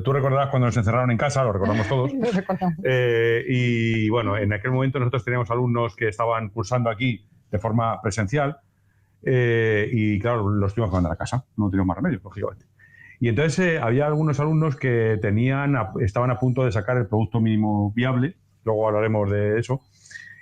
tú recordarás cuando nos encerraron en casa, lo recordamos todos. Lo recordamos. Y bueno, en aquel momento nosotros teníamos alumnos que estaban cursando aquí de forma presencial y claro, los tuvimos que mandar a casa, no teníamos más remedio, lógicamente. Y entonces había algunos alumnos que estaban a punto de sacar el producto mínimo viable, luego hablaremos de eso,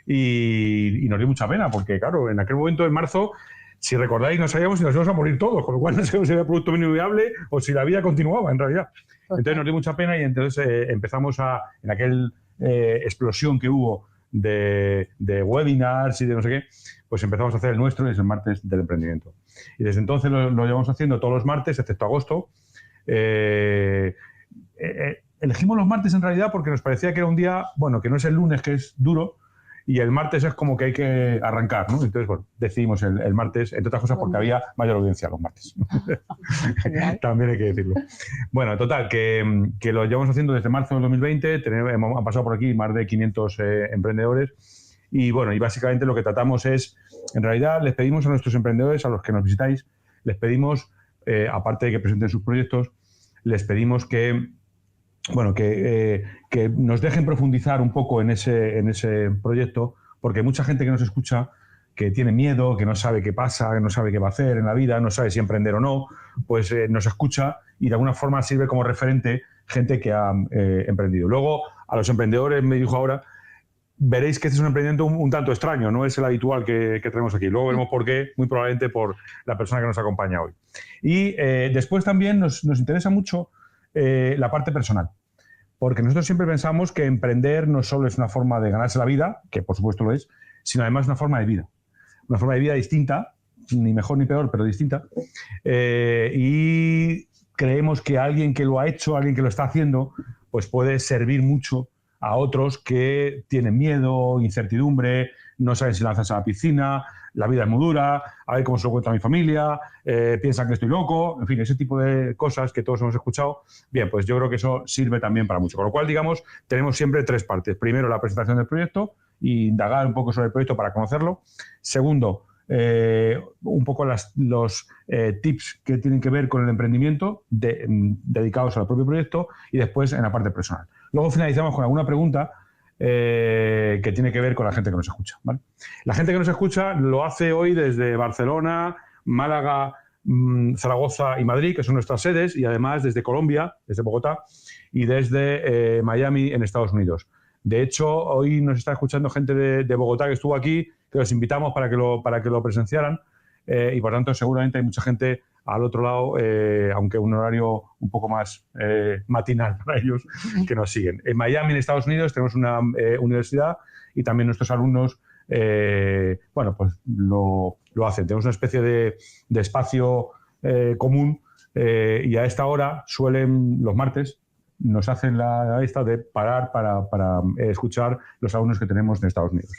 y nos dio mucha pena, porque claro, en aquel momento, en marzo, si recordáis, no sabíamos si nos íbamos a morir todos, con lo cual no sabíamos si había producto mínimo viable o si la vida continuaba, en realidad. Entonces nos dio mucha pena y entonces empezamos en aquella explosión que hubo de webinars y de no sé qué, pues empezamos a hacer el nuestro, y es el martes del emprendimiento. Y desde entonces lo llevamos haciendo todos los martes, excepto agosto. Elegimos los martes en realidad porque nos parecía que era un día, bueno, que no es el lunes, que es duro, y el martes es como que hay que arrancar, ¿no? Entonces, bueno, decidimos el martes, entre otras cosas porque había mayor audiencia los martes. También hay que decirlo. Bueno, total, que lo llevamos haciendo desde marzo del 2020, han pasado por aquí más de 500 emprendedores, y bueno, y básicamente lo que tratamos es, en realidad, les pedimos a nuestros emprendedores, a los que nos visitáis, les pedimos, aparte de que presenten sus proyectos, les pedimos que nos dejen profundizar un poco en ese proyecto, porque hay mucha gente que nos escucha que tiene miedo, que no sabe qué pasa, que no sabe qué va a hacer en la vida, no sabe si emprender o no, pues nos escucha y de alguna forma sirve como referente gente que ha emprendido. Luego, a los emprendedores, me dijo ahora, veréis que este es un emprendimiento un tanto extraño, no es el habitual que tenemos aquí. Luego veremos por qué, muy probablemente por la persona que nos acompaña hoy. Y después también nos interesa mucho la parte personal, porque nosotros siempre pensamos que emprender no solo es una forma de ganarse la vida, que por supuesto lo es, sino además una forma de vida distinta, ni mejor ni peor, pero distinta, y creemos que alguien que lo ha hecho, alguien que lo está haciendo, pues puede servir mucho a otros que tienen miedo, incertidumbre, no saben si lanzarse a la piscina, la vida es muy dura, a ver cómo se lo cuenta a mi familia, piensan que estoy loco, en fin, ese tipo de cosas que todos hemos escuchado. Bien, pues yo creo que eso sirve también para mucho. Con lo cual, digamos, tenemos siempre tres partes. Primero, la presentación del proyecto, y indagar un poco sobre el proyecto para conocerlo. Segundo, un poco los tips que tienen que ver con el emprendimiento dedicados al propio proyecto, y después en la parte personal. Luego finalizamos con alguna pregunta que tiene que ver con la gente que nos escucha, ¿vale? La gente que nos escucha lo hace hoy desde Barcelona, Málaga, Zaragoza y Madrid, que son nuestras sedes, y además desde Colombia, desde Bogotá, y desde Miami, en Estados Unidos. De hecho, hoy nos está escuchando gente de Bogotá que estuvo aquí, que los invitamos para que lo presenciaran, y por tanto seguramente hay mucha gente al otro lado, aunque un horario un poco más matinal para ellos, que nos siguen. En Miami, en Estados Unidos, tenemos una universidad, y también nuestros alumnos pues lo hacen. Tenemos una especie de espacio común, y a esta hora suelen, los martes, nos hacen la esta de parar para escuchar los alumnos que tenemos en Estados Unidos.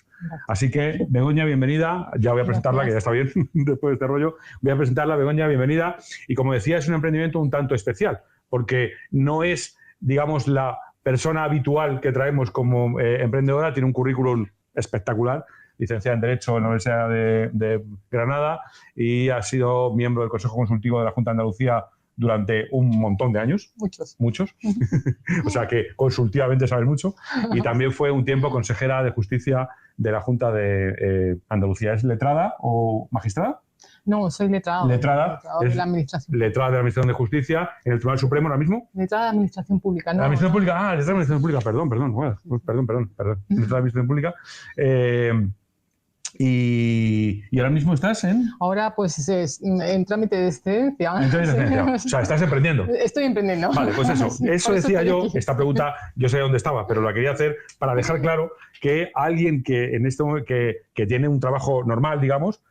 Así que, Begoña, bienvenida. Ya voy a presentarla, que ya está bien después de este rollo. Voy a presentarla, Begoña, bienvenida. Y como decía, es un emprendimiento un tanto especial, porque no es, digamos, la persona habitual que traemos como emprendedora. Tiene un currículum espectacular, licenciada en Derecho en la Universidad de Granada, y ha sido miembro del Consejo Consultivo de la Junta de Andalucía durante un montón de años. Muchos. O sea que consultivamente sabes mucho. Y también fue un tiempo consejera de Justicia de la Junta de Andalucía. ¿Es letrada o magistrada? No, soy letrada. Letrada de la Administración. Letrada de la Administración de Justicia en el Tribunal Supremo ahora mismo. Letrada de Administración Pública. No, la Administración Pública. Letrada de Administración Pública. Perdón. Letrada de Administración Pública. Y ahora mismo estás en... Ahora pues en trámite de excedencia. O sea, estás emprendiendo. Estoy emprendiendo. Vale, pues eso decía yo. Esta pregunta yo sé dónde estaba, pero la quería hacer para dejar claro que alguien que en este momento que tiene un trabajo normal, digamos,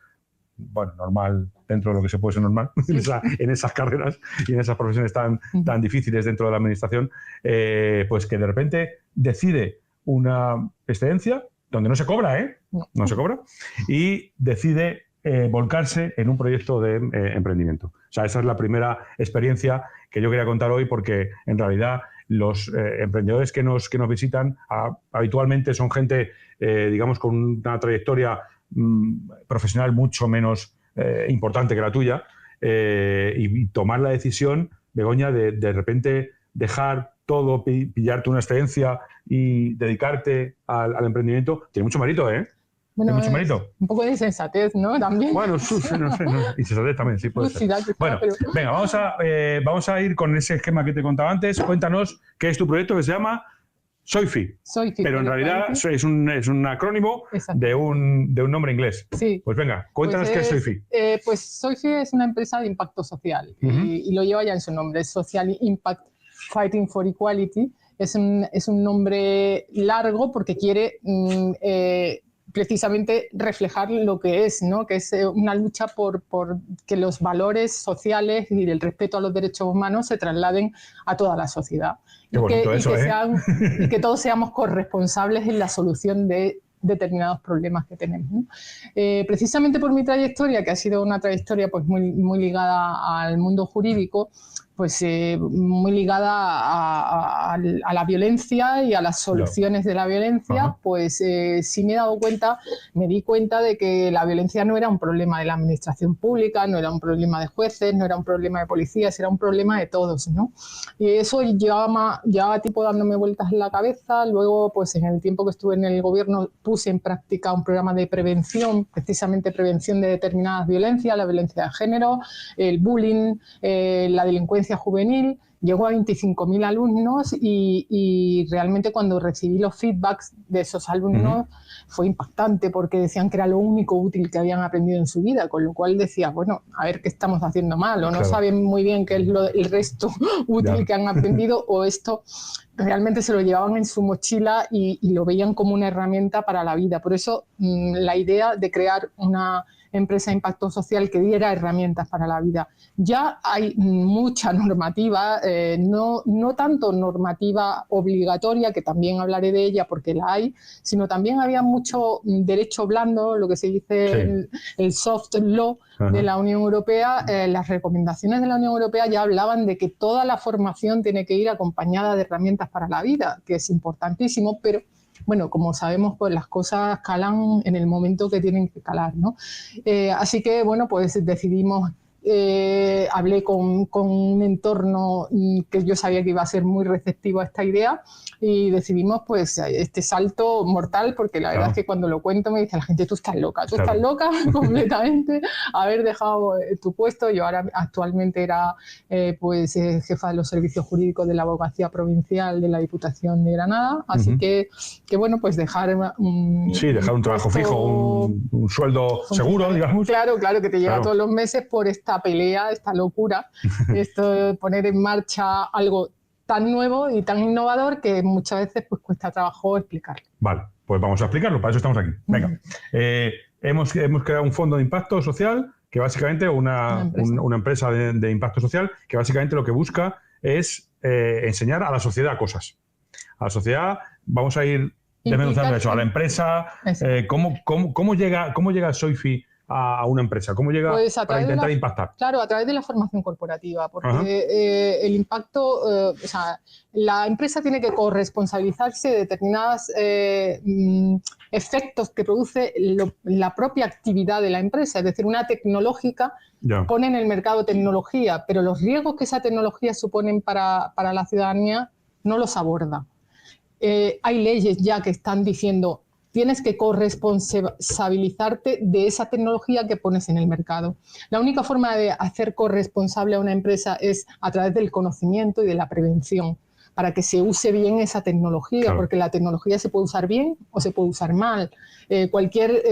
bueno, normal dentro de lo que se puede ser normal, en esas carreras y en esas profesiones tan difíciles dentro de la administración, pues que de repente decide una excedencia donde no se cobra, no se cobra, y decide volcarse en un proyecto de emprendimiento. O sea, esa es la primera experiencia que yo quería contar hoy, porque en realidad los emprendedores que nos visitan habitualmente son gente, digamos, con una trayectoria profesional mucho menos importante que la tuya, y tomar la decisión, Begoña, de repente dejar todo, pillarte una excedencia y dedicarte al emprendimiento, tiene mucho mérito, ¿eh? Bueno, Tiene mucho mérito. un poco de insensatez, ¿no? También. Bueno, no sé, insensatez también, sí puede ser. Lucidad, quizá, Bueno, pero- venga, vamos a ir con ese esquema que te contaba antes. Cuéntanos qué es tu proyecto que se llama SOIFI. Soy Pero en realidad es un acrónimo Exacto. de un nombre inglés. Sí. Pues venga, cuéntanos qué es SOIFI. Pues SOIFI es una empresa de impacto social y lo lleva ya en su nombre, es Social Impact Fighting for Equality. Es un nombre largo porque quiere precisamente reflejar lo que es, ¿no? Que es una lucha por que los valores sociales y el respeto a los derechos humanos se trasladen a toda la sociedad. Qué bonito eso, ¿eh? Y que todos seamos corresponsables en la solución de determinados problemas que tenemos, ¿no? Precisamente por mi trayectoria, que ha sido una trayectoria pues muy ligada al mundo jurídico, pues muy ligada a la violencia y a las soluciones de la violencia, Ajá. pues sí me di cuenta de que la violencia no era un problema de la administración pública, no era un problema de jueces, no era un problema de policías, era un problema de todos, ¿no? Y eso llevaba tipo dándome vueltas en la cabeza. Luego, pues en el tiempo que estuve en el gobierno, puse en práctica un programa de prevención, precisamente prevención de determinadas violencias, la violencia de género, el bullying, la delincuencia juvenil. Llegó a 25.000 alumnos y realmente cuando recibí los feedbacks de esos alumnos fue impactante porque decían que era lo único útil que habían aprendido en su vida, con lo cual decía, bueno, a ver qué estamos haciendo mal o no saben muy bien qué es el resto útil que han aprendido o esto realmente se lo llevaban en su mochila y lo veían como una herramienta para la vida. Por eso la idea de crear una empresa de impacto social que diera herramientas para la vida. Ya hay mucha normativa, no tanto normativa obligatoria, que también hablaré de ella porque la hay, sino también había mucho derecho blando, lo que se dice el soft law de la Unión Europea. Las recomendaciones de la Unión Europea ya hablaban de que toda la formación tiene que ir acompañada de herramientas para la vida, que es importantísimo, pero bueno, como sabemos, pues las cosas calan en el momento que tienen que calar, ¿no? Así que, bueno, pues decidimos, hablé con un entorno que yo sabía que iba a ser muy receptivo a esta idea y decidimos, pues, este salto mortal, porque la verdad es que cuando lo cuento me dice la gente, tú estás loca completamente, haber dejado tu puesto. Yo ahora actualmente era, jefa de los servicios jurídicos de la Abogacía Provincial de la Diputación de Granada, así que bueno, pues dejar un trabajo fijo, un sueldo seguro, digamos. Claro, que te llega todos los meses por esta pelea, esta locura, esto de poner en marcha algo tan nuevo y tan innovador que muchas veces pues cuesta trabajo explicar. Vale, pues vamos a explicarlo, para eso estamos aquí. Venga, hemos creado un fondo de impacto social que básicamente una empresa de impacto social que básicamente lo que busca es enseñar a la sociedad cosas. A la sociedad vamos a ir desmenuzando eso, a la empresa, ¿cómo llega SOIFI a una empresa? ¿Cómo llega pues para intentar impactar? Claro, a través de la formación corporativa, porque el impacto, la empresa tiene que corresponsabilizarse de determinados efectos que produce la propia actividad de la empresa. Es decir, una tecnológica pone en el mercado tecnología, pero los riesgos que esa tecnología suponen para la ciudadanía no los aborda. Hay leyes ya que están diciendo tienes que corresponsabilizarte de esa tecnología que pones en el mercado. La única forma de hacer corresponsable a una empresa es a través del conocimiento y de la prevención, para que se use bien esa tecnología, porque la tecnología se puede usar bien o se puede usar mal. Cualquier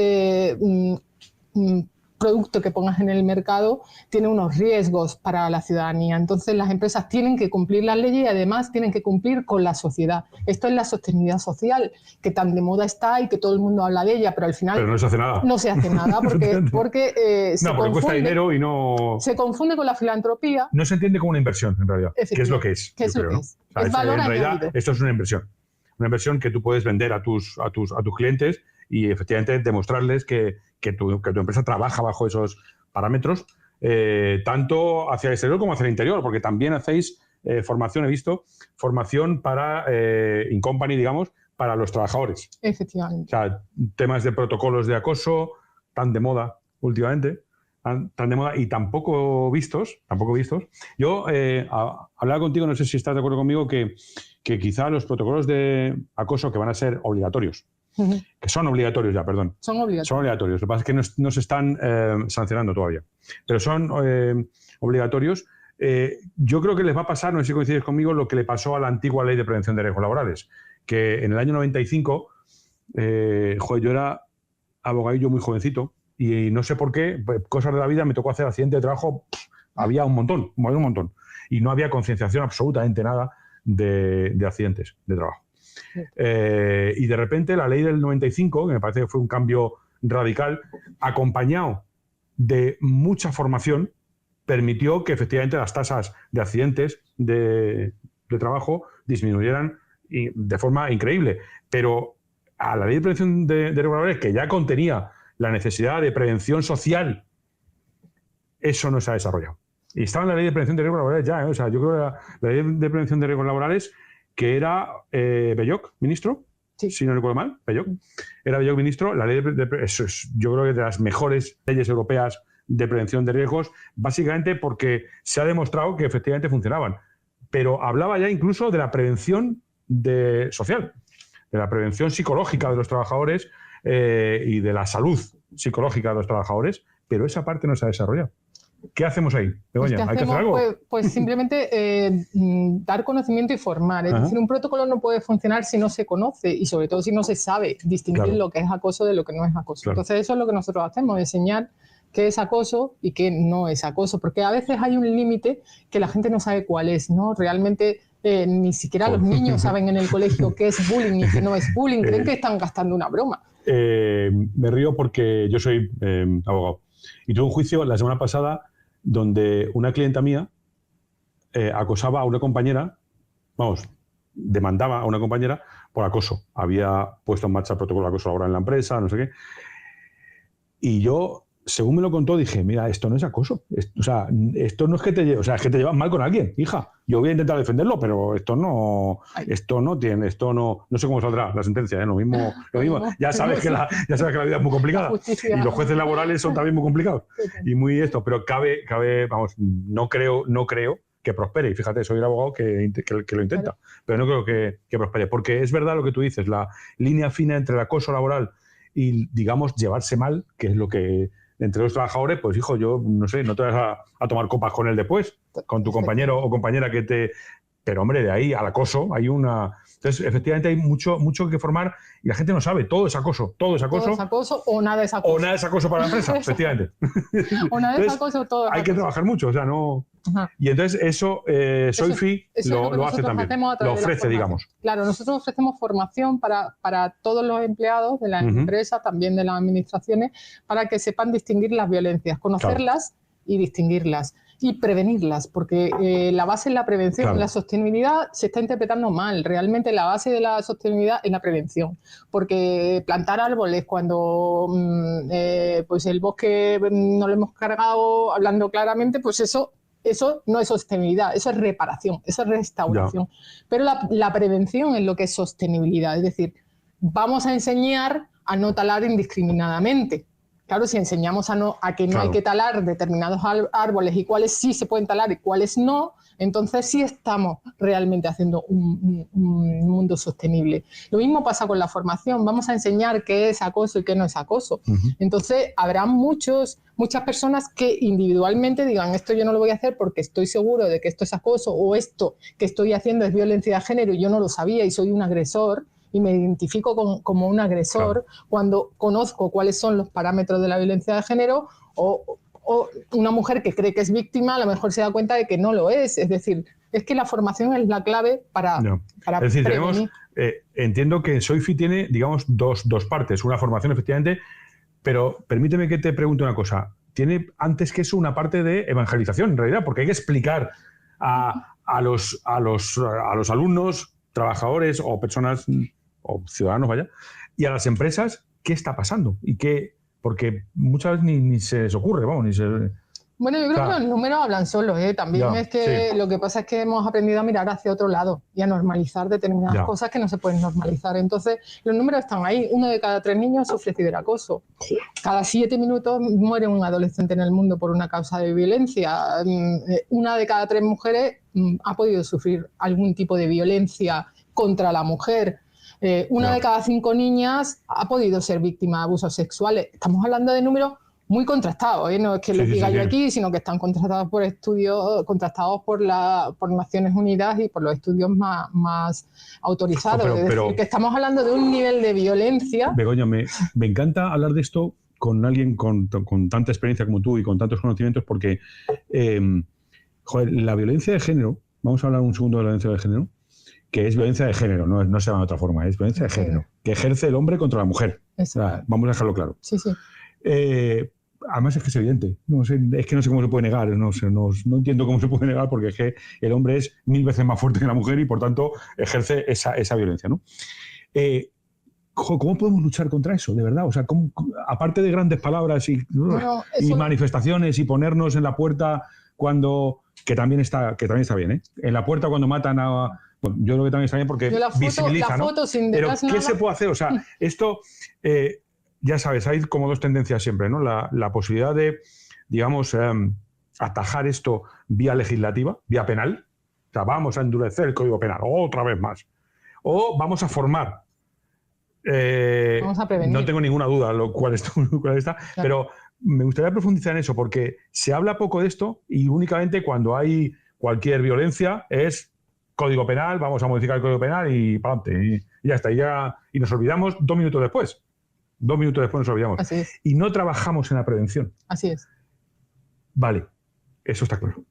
producto que pongas en el mercado tiene unos riesgos para la ciudadanía. Entonces las empresas tienen que cumplir las leyes y además tienen que cumplir con la sociedad. Esto es la sostenibilidad social, que tan de moda está y que todo el mundo habla de ella, pero al final no se hace nada. No se hace nada porque cuesta dinero y no... Se confunde con la filantropía. No se entiende como una inversión, en realidad. ¿Qué es lo que es? ¿Qué es lo que es? Es valor en realidad, añadido. esto es una inversión. Una inversión que tú puedes vender a tus clientes y efectivamente demostrarles que tu empresa trabaja bajo esos parámetros, tanto hacia el exterior como hacia el interior, porque también hacéis formación, he visto, formación para in-company, digamos, para los trabajadores. Efectivamente. O sea, temas de protocolos de acoso, tan de moda últimamente, tan de moda y tan poco vistos. Yo hablaba contigo, no sé si estás de acuerdo conmigo, que quizá los protocolos de acoso que van a ser obligatorios, que son obligatorios ya, perdón. Son obligatorios. Lo que pasa es que no se están sancionando todavía, pero son obligatorios. Yo creo que les va a pasar, no sé si coincides conmigo, lo que le pasó a la antigua Ley de Prevención de Riesgos Laborales, que en el año 95, yo era abogadillo muy jovencito y no sé por qué, cosas de la vida, me tocó hacer accidente de trabajo, había un montón, y no había concienciación absolutamente nada de accidentes de trabajo. Sí. Y de repente la ley del 95, que me parece que fue un cambio radical, acompañado de mucha formación, permitió que efectivamente las tasas de accidentes de trabajo disminuyeran de forma increíble. Pero a la ley de prevención de riesgos laborales, que ya contenía la necesidad de prevención social, eso no se ha desarrollado. Y estaba en la ley de prevención de riesgos laborales ya, o sea, yo creo que la ley de prevención de riesgos laborales, que era Belloc, ministro, sí. Si no recuerdo mal, Belloc, era Belloc ministro, la ley eso es, yo creo que de las mejores leyes europeas de prevención de riesgos, básicamente porque se ha demostrado que efectivamente funcionaban. Pero hablaba ya incluso de la prevención social, de la prevención psicológica de los trabajadores y de la salud psicológica de los trabajadores, pero esa parte no se ha desarrollado. ¿Qué hacemos ahí? Pues ¿hay que hacer algo? Pues simplemente dar conocimiento y formar. Es decir, un protocolo no puede funcionar si no se conoce y sobre todo si no se sabe distinguir lo que es acoso de lo que no es acoso. Entonces eso es lo que nosotros hacemos, enseñar qué es acoso y qué no es acoso, porque a veces hay un límite que la gente no sabe cuál es, ¿no? Realmente ni siquiera los niños saben en el colegio qué es bullying y qué no es bullying, creen que están gastando una broma. Me río porque yo soy abogado y tuve un juicio la semana pasada donde una clienta mía acosaba a una compañera, demandaba a una compañera por acoso. Había puesto en marcha el protocolo de acoso laboral en la empresa, no sé qué. Y yo, según me lo contó, dije, mira, esto no es acoso. Esto no es que te llevas, es que te llevas mal con alguien, hija. Yo voy a intentar defenderlo, pero esto no sé cómo saldrá la sentencia, ¿eh? Lo mismo. Ya sabes que la vida es muy complicada. Y los jueces laborales son también muy complicados. Y muy pero cabe, no creo que prospere. Y fíjate, soy el abogado que lo intenta, pero no creo que prospere. Porque es verdad lo que tú dices, la línea fina entre el acoso laboral y, digamos, llevarse mal, que es lo que entre los trabajadores, pues hijo, yo no sé, no te vas a tomar copas con él después, con tu compañero o compañera que te... Pero hombre, de ahí al acoso hay una... Entonces, efectivamente hay mucho que formar y la gente no sabe, todo es acoso. Todo es acoso o nada es acoso. O nada es acoso para la empresa, efectivamente. O nada es acoso o todo es acoso. Hay que trabajar mucho, o sea, no... Ajá. Y entonces eso Soifi lo hace también, lo ofrece, digamos. Claro, nosotros ofrecemos formación para todos los empleados de las empresas, también de las administraciones, para que sepan distinguir las violencias, conocerlas y distinguirlas y prevenirlas, porque la base es la prevención. La sostenibilidad se está interpretando mal. Realmente la base de la sostenibilidad es la prevención, porque plantar árboles cuando pues el bosque no lo hemos cargado, hablando claramente, pues eso no es sostenibilidad, eso es reparación, eso es restauración. Pero la prevención es lo que es sostenibilidad, es decir, vamos a enseñar a no talar indiscriminadamente. Claro, si enseñamos a que no hay que talar determinados árboles y cuáles sí se pueden talar y cuáles no, entonces sí estamos realmente haciendo un mundo sostenible. Lo mismo pasa con la formación, vamos a enseñar qué es acoso y qué no es acoso. Entonces habrá muchas personas que individualmente digan, esto yo no lo voy a hacer porque estoy seguro de que esto es acoso, o esto que estoy haciendo es violencia de género y yo no lo sabía y soy un agresor y me identifico como un agresor cuando conozco cuáles son los parámetros de la violencia de género, o una mujer que cree que es víctima a lo mejor se da cuenta de que no lo es. Es decir, es que la formación es la clave para es decir, prevenir. Entiendo que Soifi tiene, digamos, dos partes. Una formación, efectivamente, pero permíteme que te pregunte una cosa. Tiene, antes que eso, una parte de evangelización, en realidad, porque hay que explicar a los alumnos, trabajadores o personas o ciudadanos, y a las empresas qué está pasando y qué, porque muchas veces ni se les ocurre, Bueno, yo creo que los números hablan solos, ¿eh? También Ya, es que sí. lo que pasa es que hemos aprendido a mirar hacia otro lado y a normalizar determinadas Ya. cosas que no se pueden normalizar. Entonces, los números están ahí. 1 de cada 3 niños sufre ciberacoso. Cada 7 minutos muere un adolescente en el mundo por una causa de violencia. 1 de cada 3 mujeres ha podido sufrir algún tipo de violencia contra la mujer. 1 de cada 5 niñas ha podido ser víctima de abusos sexuales. Estamos hablando de números muy contrastados, ¿eh? No es que lo diga yo aquí, sino que están contrastados por estudios, contrastados por Naciones Unidas y por los estudios más autorizados. Es decir, que estamos hablando de un nivel de violencia. Begoña, me encanta hablar de esto con alguien con tanta experiencia como tú y con tantos conocimientos, porque joder, la violencia de género, vamos a hablar un segundo de la violencia de género, que es violencia de género, no se llama de otra forma, es violencia de género, que ejerce el hombre contra la mujer. O sea, vamos a dejarlo claro. Sí, sí. Además es que es evidente, es que no sé cómo se puede negar, no entiendo cómo se puede negar, porque es que el hombre es 1000 veces más fuerte que la mujer y por tanto ejerce esa violencia, ¿no? ¿Cómo podemos luchar contra eso, de verdad? O sea, aparte de grandes palabras y manifestaciones y ponernos en la puerta que también está bien, ¿eh? En la puerta cuando matan a... Bueno, yo creo que también está bien porque visibiliza, ¿no? Pero ¿qué se puede hacer? O sea, esto... ya sabes, hay como dos tendencias siempre, ¿no? La posibilidad de, digamos, atajar esto vía legislativa, vía penal. O sea, vamos a endurecer el Código Penal otra vez más. O vamos a formar. Vamos a prevenir. No tengo ninguna duda cuál está, claro. Pero me gustaría profundizar en eso porque se habla poco de esto y únicamente cuando hay cualquier violencia es Código Penal, vamos a modificar el Código Penal y para adelante. Y ya está. Y nos olvidamos 2 minutos después. 2 minutos después nos olvidamos. Así es. Y no trabajamos en la prevención. Así es. Vale, eso está claro.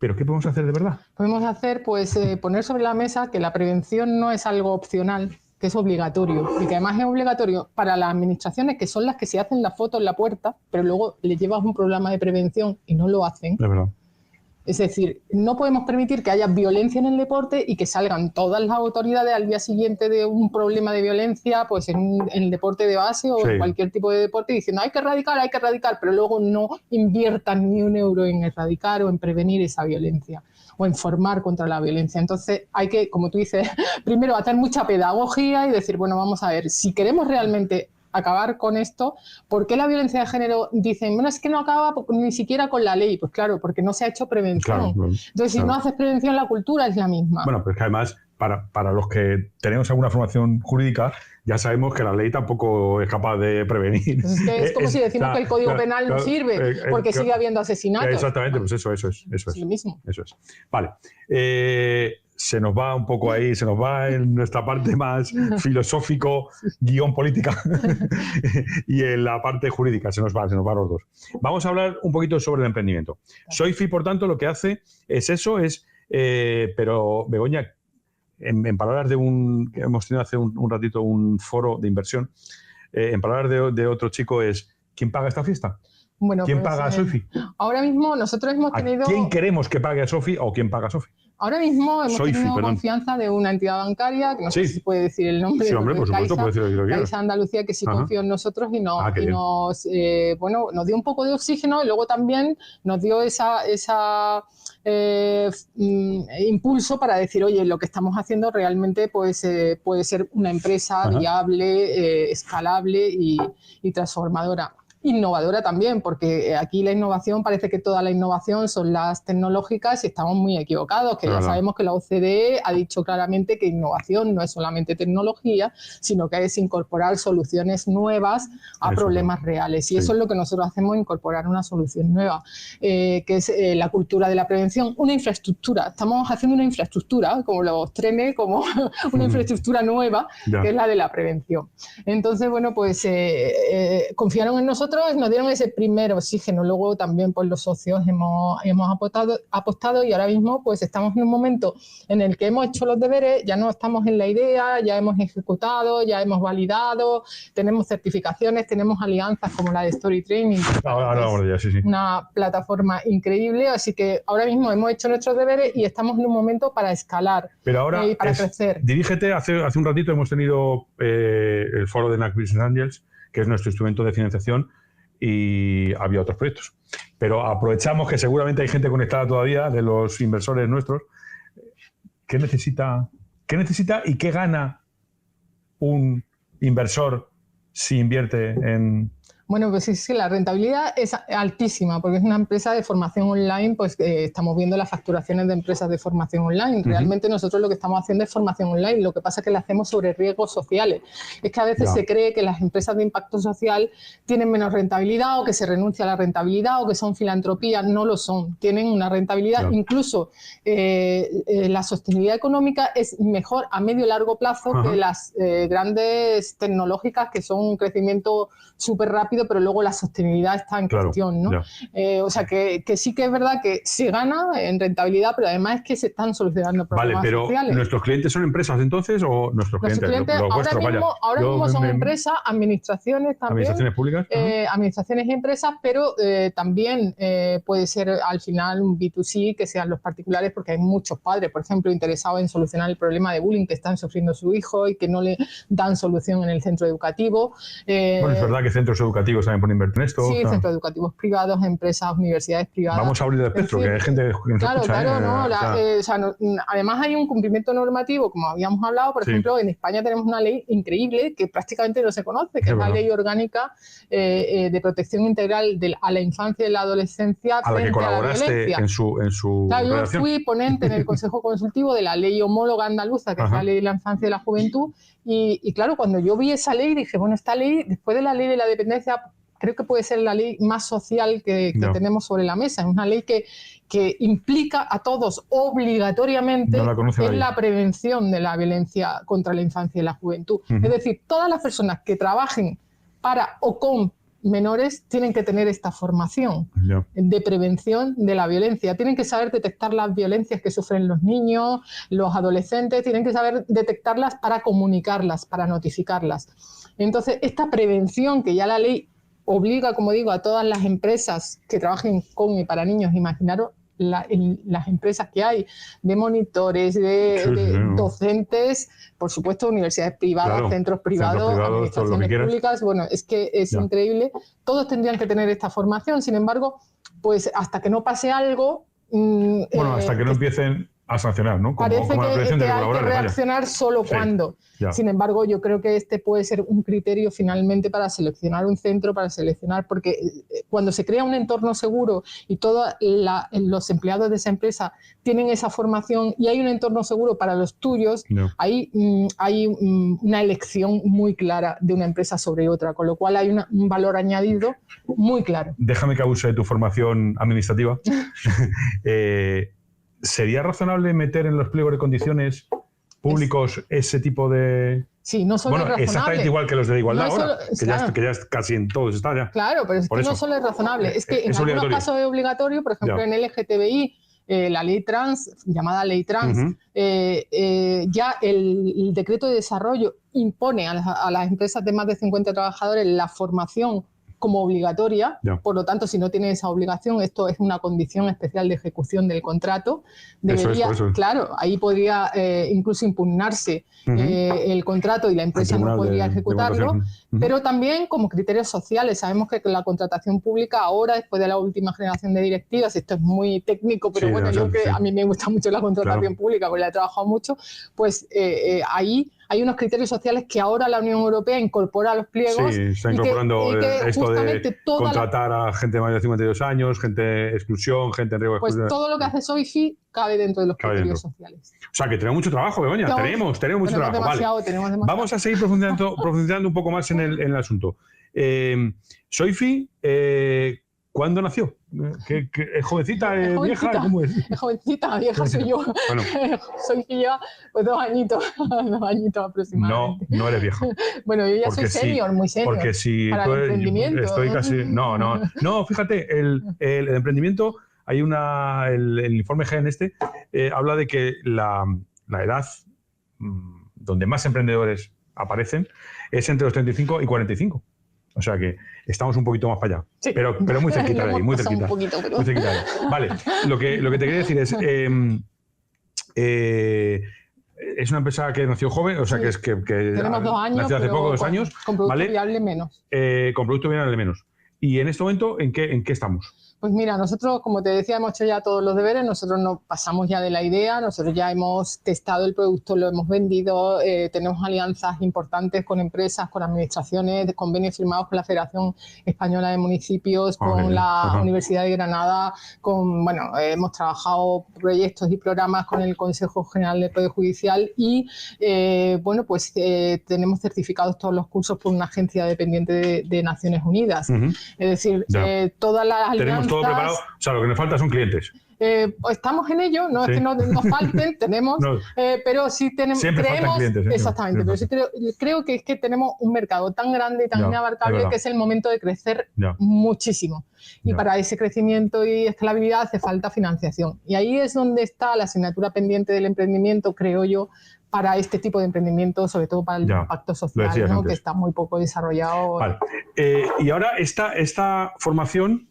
¿Pero qué podemos hacer de verdad? Podemos hacer, pues, poner sobre la mesa que la prevención no es algo opcional, que es obligatorio. Y que además es obligatorio para las administraciones, que son las que se hacen la foto en la puerta, pero luego le llevas un programa de prevención y no lo hacen. Es verdad. Es decir, no podemos permitir que haya violencia en el deporte y que salgan todas las autoridades al día siguiente de un problema de violencia, pues en el deporte de base o en cualquier tipo de deporte, diciendo hay que erradicar, pero luego no inviertan ni un euro en erradicar o en prevenir esa violencia o en formar contra la violencia. Entonces hay que, como tú dices, primero hacer mucha pedagogía y decir, bueno, vamos a ver, si queremos realmente acabar con esto, ¿por qué la violencia de género dicen, bueno, es que no acaba ni siquiera con la ley? Pues claro, porque no se ha hecho prevención. Claro, entonces, si no haces prevención, la cultura es la misma. Bueno, pues que además, para los que tenemos alguna formación jurídica, ya sabemos que la ley tampoco es capaz de prevenir. Pues es como si decimos que el Código Penal no sirve, porque sigue habiendo asesinatos. Exactamente, pues eso es. Es lo mismo. Eso es. Vale. Se nos va un poco ahí, se nos va en nuestra parte más filosófico, guión política, y en la parte jurídica, se nos va los dos. Vamos a hablar un poquito sobre el emprendimiento. SOIFI, por tanto, lo que hace es eso, pero Begoña, en palabras que hemos tenido hace un ratito un foro de inversión, en palabras de otro chico es, ¿quién paga esta fiesta? Bueno, ¿Quién paga a SOIFI? Ahora mismo nosotros hemos tenido... ¿A quién queremos que pague a SOIFI o quién paga a SOIFI? Ahora mismo hemos tenido confianza de una entidad bancaria, que no sé si se puede decir el nombre. Sí, hombre, por supuesto, puede decir lo que quieras. Caixa Andalucía, que sí confió en nosotros y nos dio un poco de oxígeno y luego también nos dio esa impulso para decir, oye, lo que estamos haciendo realmente puede ser una empresa viable, escalable y transformadora. Innovadora también, porque aquí la innovación, parece que toda la innovación son las tecnológicas y estamos muy equivocados, que ya sabemos que la OCDE ha dicho claramente que innovación no es solamente tecnología, sino que es incorporar soluciones nuevas a problemas reales. Y eso es lo que nosotros hacemos, incorporar una solución nueva, que es la cultura de la prevención, una infraestructura. Estamos haciendo una infraestructura, como los trenes, como una infraestructura nueva, que es la de la prevención. Entonces, bueno, pues confiaron en nosotros, nos dieron ese primer oxígeno. Luego también pues los socios hemos apostado y ahora mismo pues estamos en un momento en el que hemos hecho los deberes, ya no estamos en la idea, ya hemos ejecutado, ya hemos validado, tenemos certificaciones, tenemos alianzas como la de Story Training, una plataforma increíble, así que ahora mismo hemos hecho nuestros deberes y estamos en un momento para escalar. Pero ahora y para crecer. Dirígete, hace un ratito hemos tenido el foro de NAC Business Angels, que es nuestro instrumento de financiación, y había otros proyectos. pero aprovechamos que seguramente hay gente conectada todavía de los inversores nuestros. ¿Qué necesita y qué gana un inversor si invierte en...? Bueno, pues sí, la rentabilidad es altísima porque es una empresa de formación online, pues estamos viendo las facturaciones de empresas de formación online. Realmente nosotros lo que estamos haciendo es formación online, lo que pasa es que la hacemos sobre riesgos sociales. Es que a veces se cree que las empresas de impacto social tienen menos rentabilidad o que se renuncia a la rentabilidad o que son filantropía. No lo son, tienen una rentabilidad. Incluso la sostenibilidad económica es mejor a medio y largo plazo que las grandes tecnológicas que son un crecimiento súper rápido, pero luego la sostenibilidad está en cuestión, ¿no? O sea, que sí que es verdad que se gana en rentabilidad, pero además es que se están solucionando problemas sociales. Vale, pero ¿nuestros clientes son empresas entonces o nuestros clientes los vuestros? Ahora mismo son empresas, administraciones también. Administraciones públicas. Administraciones y empresas, pero también puede ser al final un B2C, que sean los particulares, porque hay muchos padres, por ejemplo, interesados en solucionar el problema de bullying que están sufriendo su hijo y que no le dan solución en el centro educativo. Bueno, es verdad que centros educativos también pueden invertir en esto. Sí, centros educativos privados, empresas, universidades privadas. Vamos a abrir el espectro, que hay gente que nos escucha. Además hay un cumplimiento normativo, como habíamos hablado, por ejemplo, en España tenemos una ley increíble que prácticamente no se conoce, que es la Ley Orgánica de Protección Integral a la Infancia y la Adolescencia a la que colaboraste en su Claro, yo fui ponente en el Consejo Consultivo de la Ley Homóloga Andaluza, que es la Ley de la Infancia y la Juventud, y claro, cuando yo vi esa ley dije, bueno, esta ley, después de la Ley de la Dependencia, creo que puede ser la ley más social que tenemos sobre la mesa. Es una ley que implica a todos obligatoriamente en la prevención de la violencia contra la infancia y la juventud. Es decir, todas las personas que trabajen para o con menores tienen que tener esta formación de prevención de la violencia. Tienen que saber detectar las violencias que sufren los niños, los adolescentes, tienen que saber detectarlas para comunicarlas, para notificarlas. Entonces, esta prevención que ya la ley obliga, como digo, a todas las empresas que trabajen con y para niños, imaginaros las empresas que hay, de monitores, de docentes, por supuesto, universidades privadas, centros privados, administraciones públicas. Bueno, es que es increíble. Todos tendrían que tener esta formación. Sin embargo, pues hasta que no pase algo... hasta que no empiecen a sancionar, ¿no? Parece que hay que reaccionar solo cuando. Sin embargo, yo creo que este puede ser un criterio finalmente para seleccionar un centro, porque cuando se crea un entorno seguro y todos los empleados de esa empresa tienen esa formación y hay un entorno seguro para los tuyos, hay una elección muy clara de una empresa sobre otra, con lo cual hay un valor añadido muy claro. Déjame que abuse de tu formación administrativa. ¿Sería razonable meter en los pliegos de condiciones públicos ese tipo de...? Sí, no solo es razonable. Exactamente igual que los de igualdad ahora, que ya casi en todos está ya. Claro, pero es que no solo es razonable, es que en algunos casos es obligatorio, por ejemplo en LGTBI, la ley trans, llamada ley trans, ya el decreto de desarrollo impone a las empresas de más de 50 trabajadores la formación como obligatoria, por lo tanto, si no tiene esa obligación, esto es una condición especial de ejecución del contrato. Debería, claro, ahí podría incluso impugnarse el contrato y la empresa no podría ejecutarlo, pero también como criterios sociales. Sabemos que la contratación pública ahora, después de la última generación de directivas, esto es muy técnico, pero a mí me gusta mucho la contratación pública porque la he trabajado mucho, pues ahí hay unos criterios sociales que ahora la Unión Europea incorpora a los pliegos. Sí, está incorporando esto de contratar a gente de más de 52 años, gente de exclusión, gente en riesgo de exclusión. Pues todo lo que hace SOIFI cabe dentro de los criterios sociales. O sea, que tenemos mucho trabajo, Begoña. Tenemos mucho trabajo. Demasiado. Vamos a seguir profundizando un poco más en el asunto. SOIFI, ¿cuándo nació? ¿Es jovencita, vieja? ¿Cómo es? Es jovencita, vieja soy yo. Bueno. Soy que lleva pues 2 añitos aproximadamente. No eres vieja. Bueno, yo ya soy senior, muy senior. Porque si para el emprendimiento. Estoy casi... No, fíjate, el emprendimiento, hay el informe GEN habla de que la edad donde más emprendedores aparecen es entre los 35 y 45. O sea que estamos un poquito más para allá. Sí. Pero muy cerquita de ahí, muy cerquita. Muy cerquita de ahí. Vale, lo que te quería decir es... es una empresa que nació joven, o sea que tenemos 2 años, nació hace poco, 2 años. Con producto viable menos. Con producto viable menos. ¿Y en este momento en qué estamos? Pues mira, nosotros, como te decía, hemos hecho ya todos los deberes, nosotros nos pasamos ya de la idea, nosotros ya hemos testado el producto, lo hemos vendido, tenemos alianzas importantes con empresas, con administraciones, convenios firmados con la Federación Española de Municipios, con la Universidad de Granada, hemos trabajado proyectos y programas con el Consejo General del Poder Judicial y, tenemos certificados todos los cursos por una agencia dependiente de Naciones Unidas. Es decir, todas las alianzas... Tenemos todo preparado, o sea, lo que nos falta son clientes. Estamos en ello, no es que no nos falten, tenemos, pero sí tenemos, creemos, clientes, exactamente, pero sí creo que es que tenemos un mercado tan grande y tan inabarcable que es el momento de crecer muchísimo. Y para ese crecimiento y escalabilidad hace falta financiación. Y ahí es donde está la asignatura pendiente del emprendimiento, creo yo, para este tipo de emprendimiento, sobre todo para el impacto social, ¿no? Que está muy poco desarrollado. Vale. Y ahora esta formación,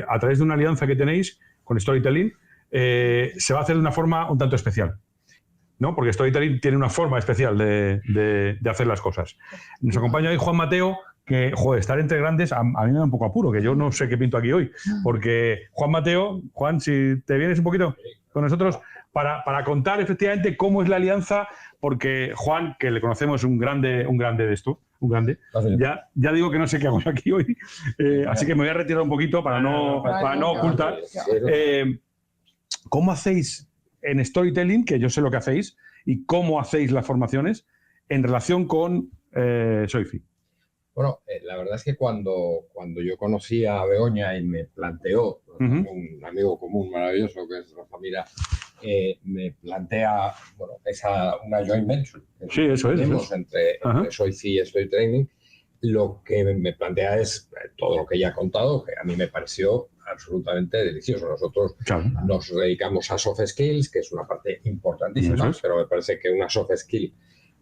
a través de una alianza que tenéis con Storytelling, se va a hacer de una forma un tanto especial, ¿no? Porque Storytelling tiene una forma especial de hacer las cosas. Nos acompaña hoy Juan Mateo, que, joder, estar entre grandes a mí me da un poco apuro, que yo no sé qué pinto aquí hoy, porque Juan Mateo, Juan, si te vienes un poquito con nosotros para contar efectivamente cómo es la alianza, porque Juan, que le conocemos, un grande de esto, un grande, ya digo que no sé qué hago aquí hoy, así que me voy a retirar un poquito para no ocultar. ¿Cómo hacéis en Storytelling, que yo sé lo que hacéis, y cómo hacéis las formaciones en relación con Soifi? Bueno, la verdad es que cuando yo conocí a Begoña y me planteó, un amigo común maravilloso que es Rafa Mira, me plantea una joint venture. Sí, eso es. Entre Soifi y Storytelling. Lo que me plantea es todo lo que ella ha contado, que a mí me pareció absolutamente delicioso. Nosotros nos dedicamos a soft skills, que es una parte importantísima, pero me parece que una soft skill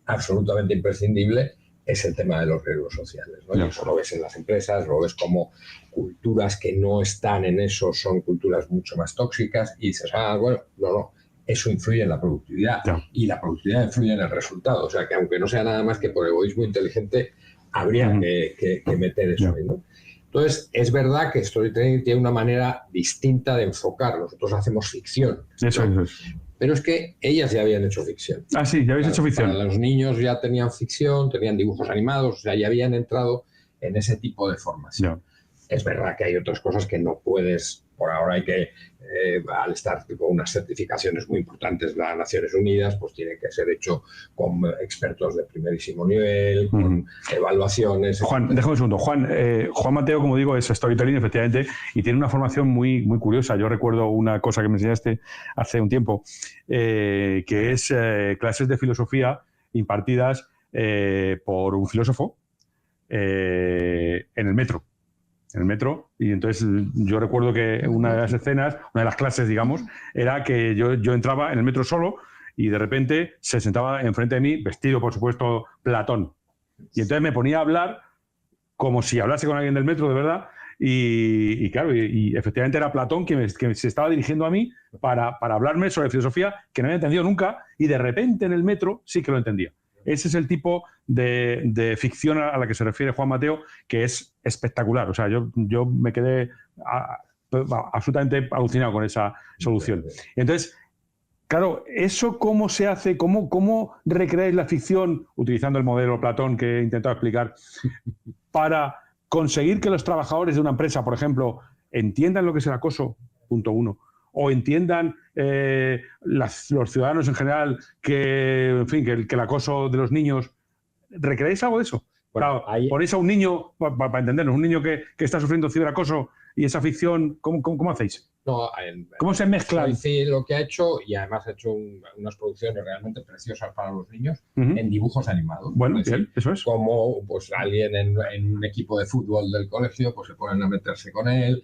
absolutamente imprescindible es el tema de los riesgos sociales, ¿no? Y eso lo ves en las empresas, lo ves como culturas que no están en eso, son culturas mucho más tóxicas y dices, no, eso influye en la productividad y la productividad influye en el resultado. O sea, que aunque no sea nada más que por egoísmo inteligente, habría que meter eso ahí, ¿no? Entonces, es verdad que Storytelling tiene una manera distinta de enfocar. Nosotros hacemos ficción. Eso es. Pero es que ellas ya habían hecho ficción. Ah, sí, ya habéis hecho ficción. Para los niños ya tenían ficción, tenían dibujos animados, o sea, ya habían entrado en ese tipo de formación. Es verdad que hay otras cosas que no puedes, por ahora hay que, al estar con unas certificaciones muy importantes de las Naciones Unidas, pues tiene que ser hecho con expertos de primerísimo nivel, con evaluaciones. Juan, déjame un segundo. Juan Mateo, como digo, es Storytelling, efectivamente, y tiene una formación muy, muy curiosa. Yo recuerdo una cosa que me enseñaste hace un tiempo, que es clases de filosofía impartidas por un filósofo en el metro. Y entonces yo recuerdo que una de las escenas, una de las clases, digamos, era que yo entraba en el metro solo y de repente se sentaba enfrente de mí, vestido, por supuesto, Platón. Y entonces me ponía a hablar como si hablase con alguien del metro, de verdad, y claro, y efectivamente era Platón que se estaba dirigiendo a mí para hablarme sobre filosofía que no había entendido nunca, y de repente en el metro sí que lo entendía. Ese es el tipo de ficción a la que se refiere Juan Mateo, que es espectacular. O sea, yo me quedé absolutamente alucinado con esa solución. Entonces, claro, ¿eso cómo se hace? ¿Cómo recreáis la ficción utilizando el modelo Platón que he intentado explicar para conseguir que los trabajadores de una empresa, por ejemplo, entiendan lo que es el acoso, punto uno, o entiendan los ciudadanos en general que el acoso de los niños? ¿Recreáis algo de eso? Bueno, ponéis a un niño, para entendernos, un niño que está sufriendo ciberacoso y esa ficción, ¿cómo hacéis? No, ¿Cómo se mezclan? Sí, lo que ha hecho, y además ha hecho unas producciones realmente preciosas para los niños, en dibujos animados. Bueno, bien, eso es. Como pues, alguien en un equipo de fútbol del colegio, pues se ponen a meterse con él,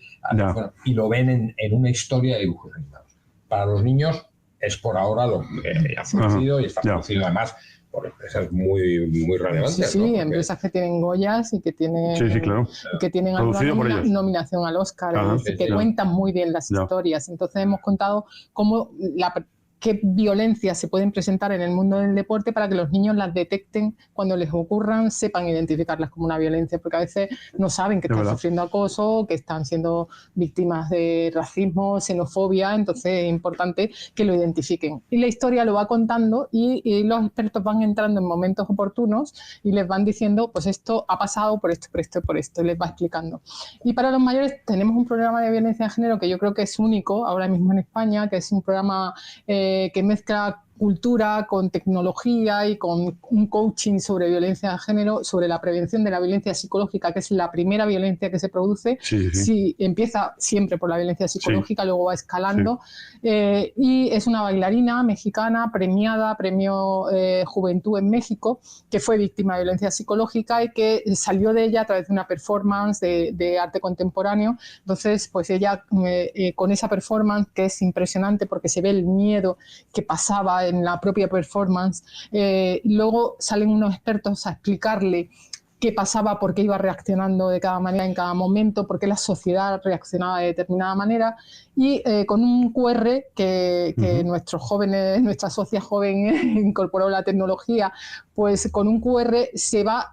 y lo ven en una historia de dibujos animados. Para los niños es por ahora lo que ha florecido y está florecido además por empresas muy, muy relevantes. Sí, ¿no? Empresas que tienen Goyas y que tienen, que tienen alguna nominación al Oscar, que cuentan muy bien las historias. Entonces hemos contado cómo qué violencias se pueden presentar en el mundo del deporte para que los niños las detecten cuando les ocurran, sepan identificarlas como una violencia, porque a veces no saben que están sufriendo acoso, que están siendo víctimas de racismo, xenofobia, entonces es importante que lo identifiquen. Y la historia lo va contando y los expertos van entrando en momentos oportunos y les van diciendo, pues esto ha pasado por esto, por esto, por esto, y les va explicando. Y para los mayores tenemos un programa de violencia de género que yo creo que es único ahora mismo en España, que es un programa que mezcla cultura con tecnología y con un coaching sobre violencia de género, sobre la prevención de la violencia psicológica, que es la primera violencia que se produce. Sí, empieza siempre por la violencia psicológica, luego va escalando. Y es una bailarina mexicana premiada, premio Juventud en México, que fue víctima de violencia psicológica y que salió de ella a través de una performance de arte contemporáneo. Entonces, pues ella con esa performance, que es impresionante porque se ve el miedo que pasaba en la propia performance, luego salen unos expertos a explicarle qué pasaba, por qué iba reaccionando de cada manera en cada momento, por qué la sociedad reaccionaba de determinada manera, y con un QR que nuestros jóvenes, nuestra sociedad joven incorporó la tecnología, pues con un QR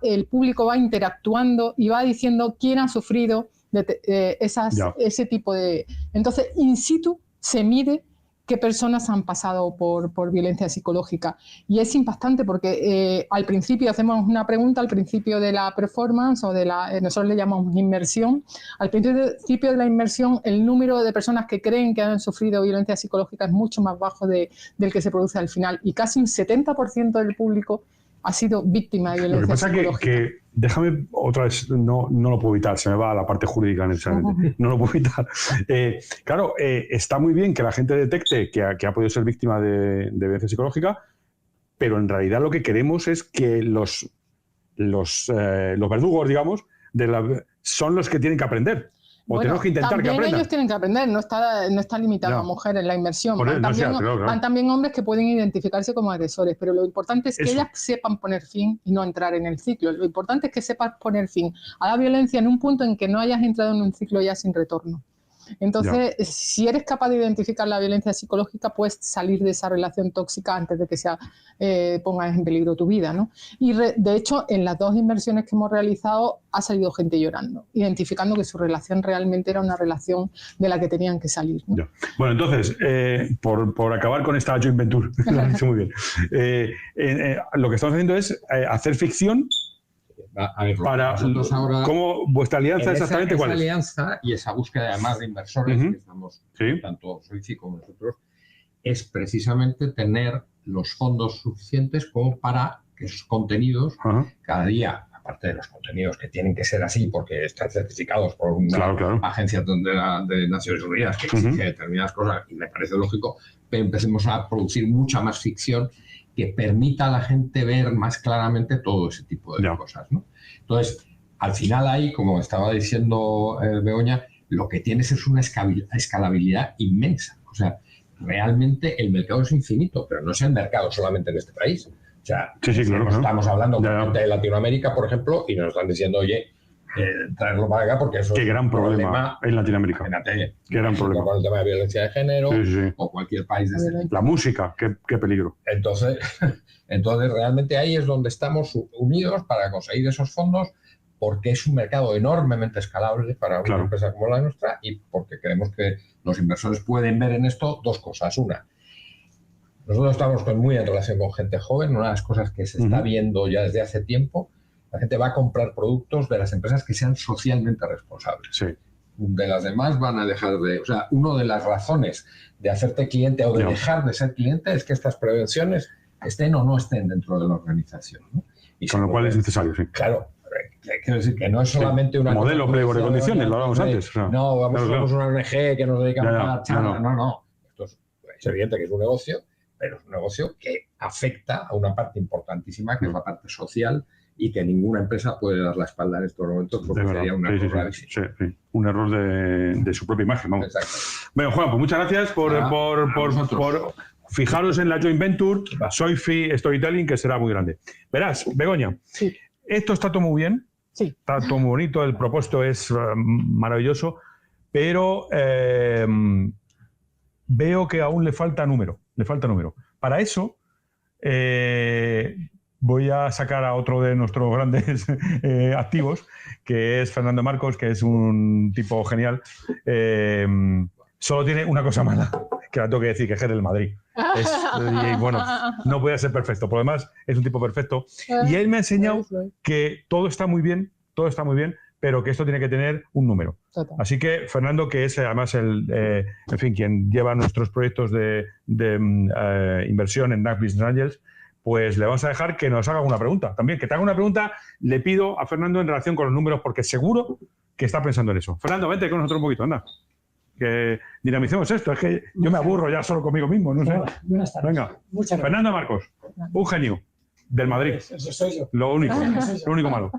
el público va interactuando y va diciendo quién ha sufrido ese tipo de... Entonces, in situ se mide qué personas han pasado por violencia psicológica. Y es impactante porque al principio hacemos una pregunta, al principio de la performance, o nosotros le llamamos inmersión. Al principio de la inmersión, el número de personas que creen que han sufrido violencia psicológica es mucho más bajo del que se produce al final. Y casi un 70% del público ha sido víctima de violencia psicológica. Lo que pasa que déjame otra vez, no lo puedo evitar, se me va a la parte jurídica necesariamente, no lo puedo evitar. Claro, está muy bien que la gente detecte que ha podido ser víctima de violencia psicológica, pero en realidad lo que queremos es que los verdugos, digamos, son los que tienen que aprender. Tenemos que intentar que aprendan. Ellos tienen que aprender, no está limitado a mujeres la inmersión. Van también hombres que pueden identificarse como agresores, pero lo importante es que ellas sepan poner fin y no entrar en el ciclo. Lo importante es que sepas poner fin a la violencia en un punto en que no hayas entrado en un ciclo ya sin retorno. Entonces, si eres capaz de identificar la violencia psicológica, puedes salir de esa relación tóxica antes de que pongas en peligro tu vida, ¿no? Y de hecho, en las 2 inmersiones que hemos realizado, ha salido gente llorando, identificando que su relación realmente era una relación de la que tenían que salir, ¿no? Bueno, entonces, por acabar con esta joint venture, lo has dicho muy bien, lo que estamos haciendo es hacer ficción. A ver, para ahora, ¿cómo vuestra alianza exactamente cuál es? Esa alianza y esa búsqueda además de inversores que estamos, tanto Soici como nosotros, es precisamente tener los fondos suficientes como para que esos contenidos cada día, aparte de los contenidos que tienen que ser así porque están certificados por una agencia de Naciones Unidas que exige determinadas cosas, y me parece lógico, pero empecemos a producir mucha más ficción que permita a la gente ver más claramente todo ese tipo de cosas, ¿no? Entonces, al final ahí, como estaba diciendo Begoña, lo que tienes es una escalabilidad inmensa. O sea, realmente el mercado es infinito, pero no es el mercado solamente en este país. O sea, estamos hablando con gente de Latinoamérica, por ejemplo, y nos están diciendo, oye, traerlo para acá porque eso es un gran problema en Latinoamérica. Imagínate, qué gran problema con el tema de violencia de género o cualquier país de este tipo. La música, qué peligro. Entonces, realmente ahí es donde estamos unidos para conseguir esos fondos, porque es un mercado enormemente escalable para una empresa como la nuestra y porque creemos que los inversores pueden ver en esto 2 cosas. Una, nosotros estamos muy en relación con gente joven. Una de las cosas que se está viendo ya desde hace tiempo, la gente va a comprar productos de las empresas que sean socialmente responsables. De las demás van a dejar de... O sea, una de las razones de hacerte cliente o de dejar de ser cliente es que estas prevenciones estén o no estén dentro de la organización, ¿no? Y con lo cual es necesario, Claro, quiero decir que no es solamente una... Modelo, pliego de condiciones, lo hablábamos antes. Somos una ONG que nos dedicamos a charla. No. Esto es evidente que es un negocio, pero es un negocio que afecta a una parte importantísima, que es la parte social, y que ninguna empresa puede dar la espalda en estos momentos porque sería un error gravísimo. Un error de su propia imagen. Vamos. Exacto. Bueno, Juan, pues muchas gracias por fijaros en la joint venture, Soici Storytelling, que será muy grande. Verás, Begoña, esto está todo muy bien, está todo muy bonito, el propósito es maravilloso, pero veo que aún le falta número. Le falta número. Para eso voy a sacar a otro de nuestros grandes activos, que es Fernando Marcos, que es un tipo genial. Solo tiene una cosa mala, que la tengo que decir, que es del Madrid. Y bueno, no puede ser perfecto. Por lo demás, es un tipo perfecto. Y él me ha enseñado que todo está muy bien, pero que esto tiene que tener un número. Total. Así que Fernando, que es además quien lleva nuestros proyectos de inversión en NAC Business Angels, pues le vamos a dejar que nos haga una pregunta. También, que te haga una pregunta, le pido a Fernando en relación con los números, porque seguro que está pensando en eso. Fernando, vente con nosotros un poquito, anda. Que dinamicemos esto. Es que yo me aburro ya solo conmigo mismo, no sé. Buenas tardes. Venga. Muchas gracias. Fernando Marcos, un genio del Madrid. Eso soy yo. Lo único malo.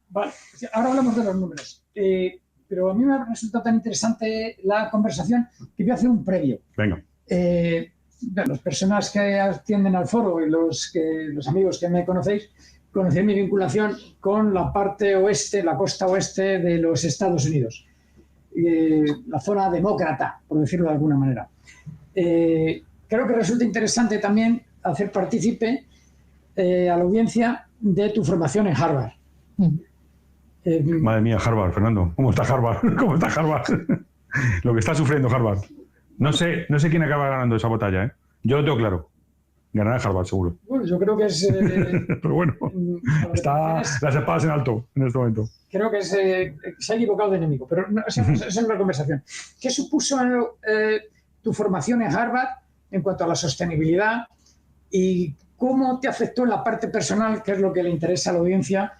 Vale, ahora hablamos de los números. Pero a mí me ha resultado tan interesante la conversación que voy a hacer un previo. Venga. Las personas que atienden al foro y los amigos que me conocéis, conocéis mi vinculación con la parte oeste, la costa oeste de los Estados Unidos. La zona demócrata, por decirlo de alguna manera. Creo que resulta interesante también hacer partícipe a la audiencia de tu formación en Harvard. Madre mía, Harvard, Fernando. ¿Cómo está Harvard? ¿Cómo está Harvard? Lo que está sufriendo Harvard. No sé quién acaba ganando esa batalla, ¿eh? Yo lo tengo claro. Ganará Harvard, seguro. Bueno, yo creo que es... Pero bueno, está las espadas en alto en este momento. Creo que se ha equivocado de enemigo, pero no, esa es una conversación. ¿Qué supuso tu formación en Harvard en cuanto a la sostenibilidad y cómo te afectó en la parte personal, que es lo que le interesa a la audiencia,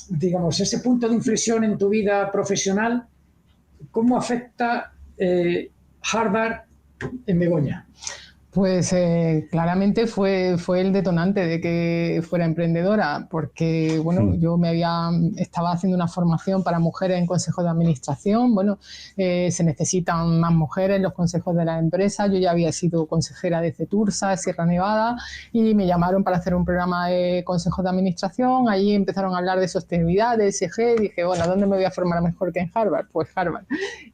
digamos, ese punto de inflexión en tu vida profesional? ¿Cómo afecta Harvard en Begoña? Pues claramente fue el detonante de que fuera emprendedora, porque bueno, yo estaba haciendo una formación para mujeres en consejos de administración. Bueno, se necesitan más mujeres en los consejos de la empresa. Yo ya había sido consejera de Cetursa, Sierra Nevada, y me llamaron para hacer un programa de consejos de administración. Allí empezaron a hablar de sostenibilidad, de ESG. Dije, bueno, ¿dónde me voy a formar mejor que en Harvard? Pues Harvard.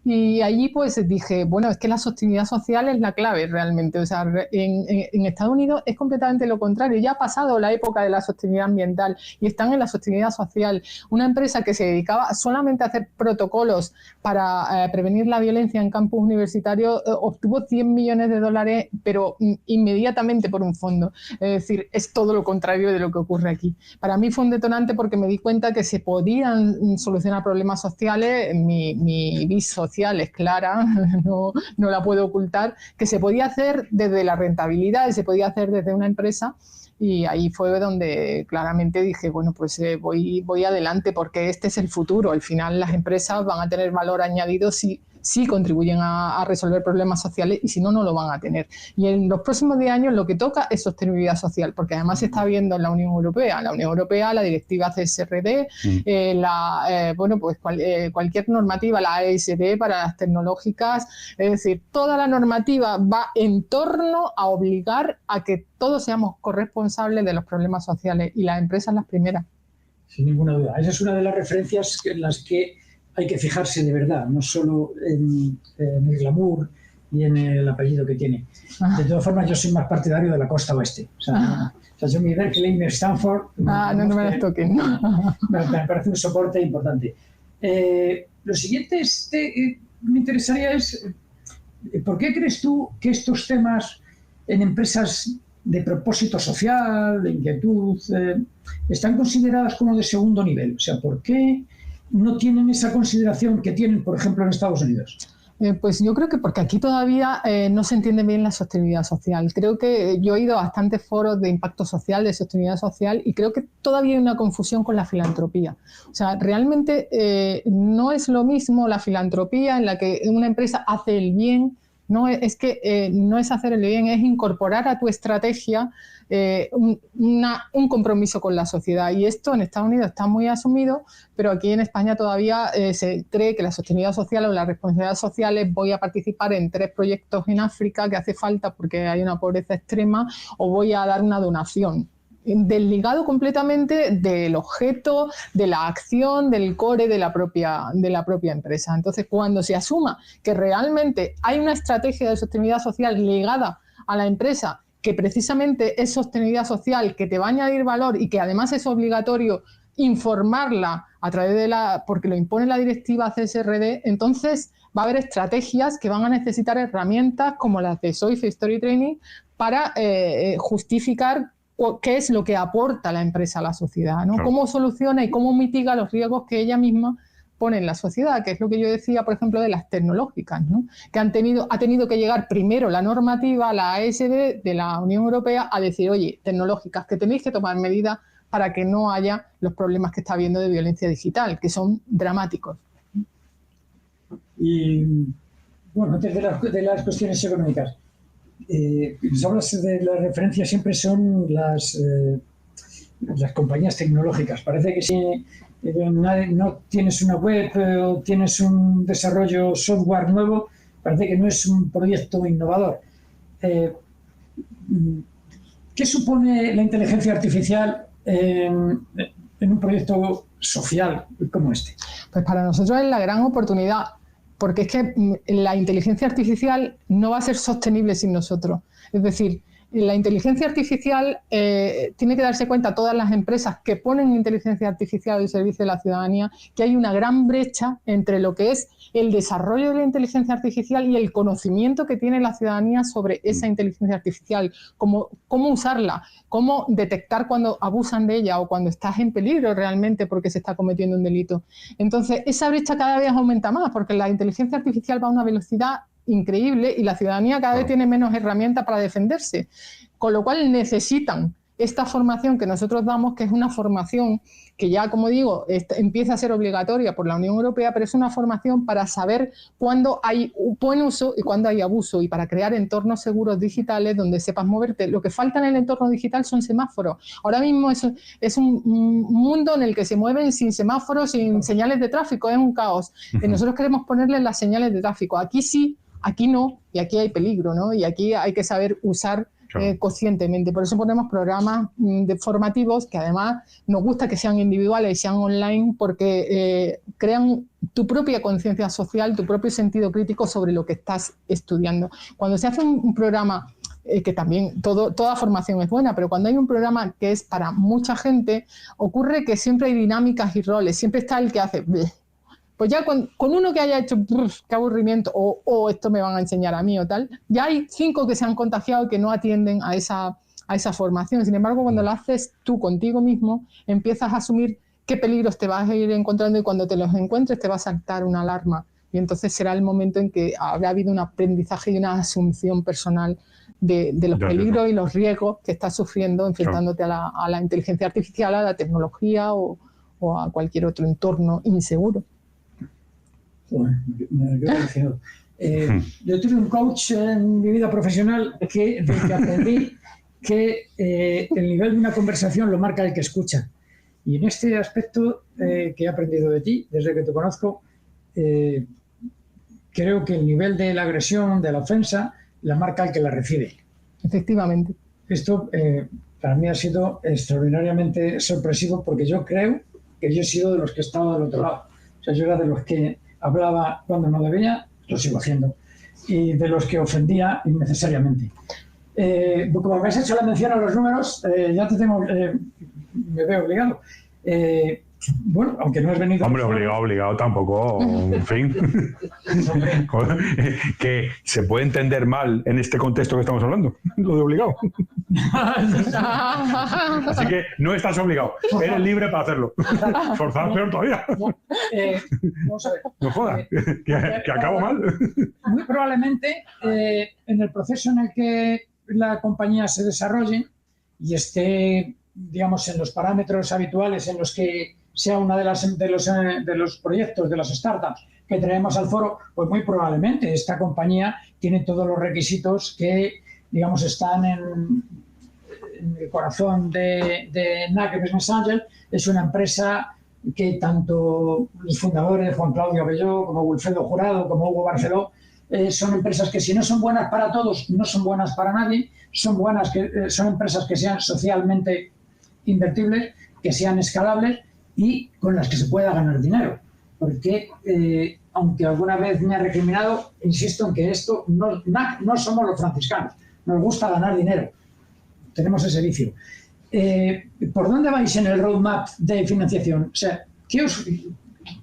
Y allí pues dije, bueno, es que la sostenibilidad social es la clave realmente. O sea, en Estados Unidos es completamente lo contrario. Ya ha pasado la época de la sostenibilidad ambiental y están en la sostenibilidad social. Una empresa que se dedicaba solamente a hacer protocolos para prevenir la violencia en campus universitarios obtuvo $100 millones, pero inmediatamente por un fondo. Es decir, es todo lo contrario de lo que ocurre aquí. Para mí fue un detonante porque me di cuenta que se podían solucionar problemas sociales. Mi vis social es clara, no la puedo ocultar, que se podía hacer desde la rentabilidad, se podía hacer desde una empresa, y ahí fue donde claramente dije, bueno, pues voy adelante, porque este es el futuro. Al final las empresas van a tener valor añadido si contribuyen a resolver problemas sociales, y si no, no lo van a tener. Y en los próximos 10 años lo que toca es sostenibilidad social, porque además se está viendo en la Unión Europea. La Unión Europea, la directiva CSRD, cualquier normativa, la ASD para las tecnológicas, es decir, toda la normativa va en torno a obligar a que todos seamos corresponsables de los problemas sociales, y las empresas las primeras. Sin ninguna duda. Esa es una de las referencias en las que hay que fijarse de verdad, no solo en el glamour y en el apellido que tiene. De todas formas, yo soy más partidario de la costa oeste. O sea, yo mi Berkeley, mi Stanford... No me las toquen. Me parece un soporte importante. Lo siguiente me interesaría es, ¿por qué crees tú que estos temas en empresas de propósito social, de inquietud, están consideradas como de segundo nivel? O sea, ¿por qué no tienen esa consideración que tienen, por ejemplo, en Estados Unidos? Pues yo creo que porque aquí todavía no se entiende bien la sostenibilidad social. Creo que yo he ido a bastantes foros de impacto social, de sostenibilidad social, y creo que todavía hay una confusión con la filantropía. O sea, realmente no es lo mismo la filantropía, en la que una empresa hace el bien. No es hacer el bien, es incorporar a tu estrategia un compromiso con la sociedad. Y esto en Estados Unidos está muy asumido, pero aquí en España todavía se cree que la sostenibilidad social o la responsabilidad social es: voy a participar en 3 proyectos en África que hace falta porque hay una pobreza extrema, o voy a dar una donación. desligado completamente del objeto, de la acción, del core de la propia empresa. Entonces, cuando se asuma que realmente hay una estrategia de sostenibilidad social ligada a la empresa, que precisamente es sostenibilidad social, que te va a añadir valor y que además es obligatorio informarla a través de porque lo impone la directiva CSRD, entonces va a haber estrategias que van a necesitar herramientas como las de SOIF Story Training para justificar qué es lo que aporta la empresa a la sociedad, ¿no? Claro. Cómo soluciona y cómo mitiga los riesgos que ella misma pone en la sociedad, que es lo que yo decía, por ejemplo, de las tecnológicas, ¿no? Que ha tenido que llegar primero la normativa, la ASD de la Unión Europea, a decir, oye, tecnológicas, que tenéis que tomar medidas para que no haya los problemas que está habiendo de violencia digital, que son dramáticos. Y, bueno, antes de las cuestiones económicas, hablas de la referencia siempre son las compañías tecnológicas. Parece que si no tienes una web o tienes un desarrollo software nuevo, parece que no es un proyecto innovador. ¿Qué supone la inteligencia artificial en un proyecto social como este? Pues para nosotros es la gran oportunidad, porque es que la inteligencia artificial no va a ser sostenible sin nosotros. Es decir, la inteligencia artificial tiene que darse cuenta todas las empresas que ponen inteligencia artificial al servicio de la ciudadanía, que hay una gran brecha entre lo que es el desarrollo de la inteligencia artificial y el conocimiento que tiene la ciudadanía sobre esa inteligencia artificial, cómo usarla, cómo detectar cuando abusan de ella o cuando estás en peligro realmente porque se está cometiendo un delito. Entonces, esa brecha cada vez aumenta más porque la inteligencia artificial va a una velocidad increíble y la ciudadanía cada vez tiene menos herramientas para defenderse, con lo cual necesitan esta formación que nosotros damos, que es una formación que ya, como digo, empieza a ser obligatoria por la Unión Europea, pero es una formación para saber cuándo hay buen uso y cuándo hay abuso y para crear entornos seguros digitales donde sepas moverte. Lo que falta en el entorno digital son semáforos. Ahora mismo es un mundo en el que se mueven sin semáforos, sin señales de tráfico, es un caos. Nosotros queremos ponerle las señales de tráfico. Aquí sí, aquí no, y aquí hay peligro, ¿no? Y aquí hay que saber usar conscientemente. Por eso ponemos programas formativos que además nos gusta que sean individuales y sean online porque crean tu propia conciencia social, tu propio sentido crítico sobre lo que estás estudiando. Cuando se hace un programa, que también toda formación es buena, pero cuando hay un programa que es para mucha gente, ocurre que siempre hay dinámicas y roles, siempre está el que hace... Pues ya con uno que haya hecho qué aburrimiento o esto me van a enseñar a mí o tal, ya hay 5 que se han contagiado y que no atienden a esa formación. Sin embargo, cuando lo haces tú contigo mismo, empiezas a asumir qué peligros te vas a ir encontrando y cuando te los encuentres te va a saltar una alarma. Y entonces será el momento en que habrá habido un aprendizaje y una asunción personal de los peligros y los riesgos que estás sufriendo enfrentándote a la inteligencia artificial, a la tecnología o a cualquier otro entorno inseguro. Bueno, yo tuve un coach en mi vida profesional del que aprendí que el nivel de una conversación lo marca el que escucha. Y en este aspecto que he aprendido de ti, desde que te conozco, creo que el nivel de la agresión, de la ofensa, la marca el que la recibe. Efectivamente. Esto para mí ha sido extraordinariamente sorpresivo porque yo creo que yo he sido de los que he estado del otro lado. O sea, yo era de los que hablaba cuando no debía, lo sigo haciendo, y de los que ofendía innecesariamente. Como me has hecho la mención a los números, ya te tengo, me veo obligado. Bueno, aunque no has venido... Hombre, obligado tampoco, en fin. Que se puede entender mal en este contexto que estamos hablando, lo de obligado. Así que no estás obligado, eres libre para hacerlo. Forzado peor todavía. Vamos a ver. No jodas, que acabo mal. Muy probablemente en el proceso en el que la compañía se desarrolle y esté, digamos, en los parámetros habituales en los que sea uno de los proyectos, de las startups que traemos al foro, pues muy probablemente esta compañía tiene todos los requisitos que, digamos, están en el corazón de NAC Business Angel. Es una empresa que tanto los fundadores, Juan Claudio Abelló, como Wilfredo Jurado, como Hugo Barceló, son empresas que si no son buenas para todos, no son buenas para nadie, son empresas que sean socialmente invertibles, que sean escalables y con las que se pueda ganar dinero. Porque, aunque alguna vez me ha recriminado, insisto en que esto no somos los franciscanos, nos gusta ganar dinero, tenemos ese vicio. ¿Por dónde vais en el roadmap de financiación? O sea,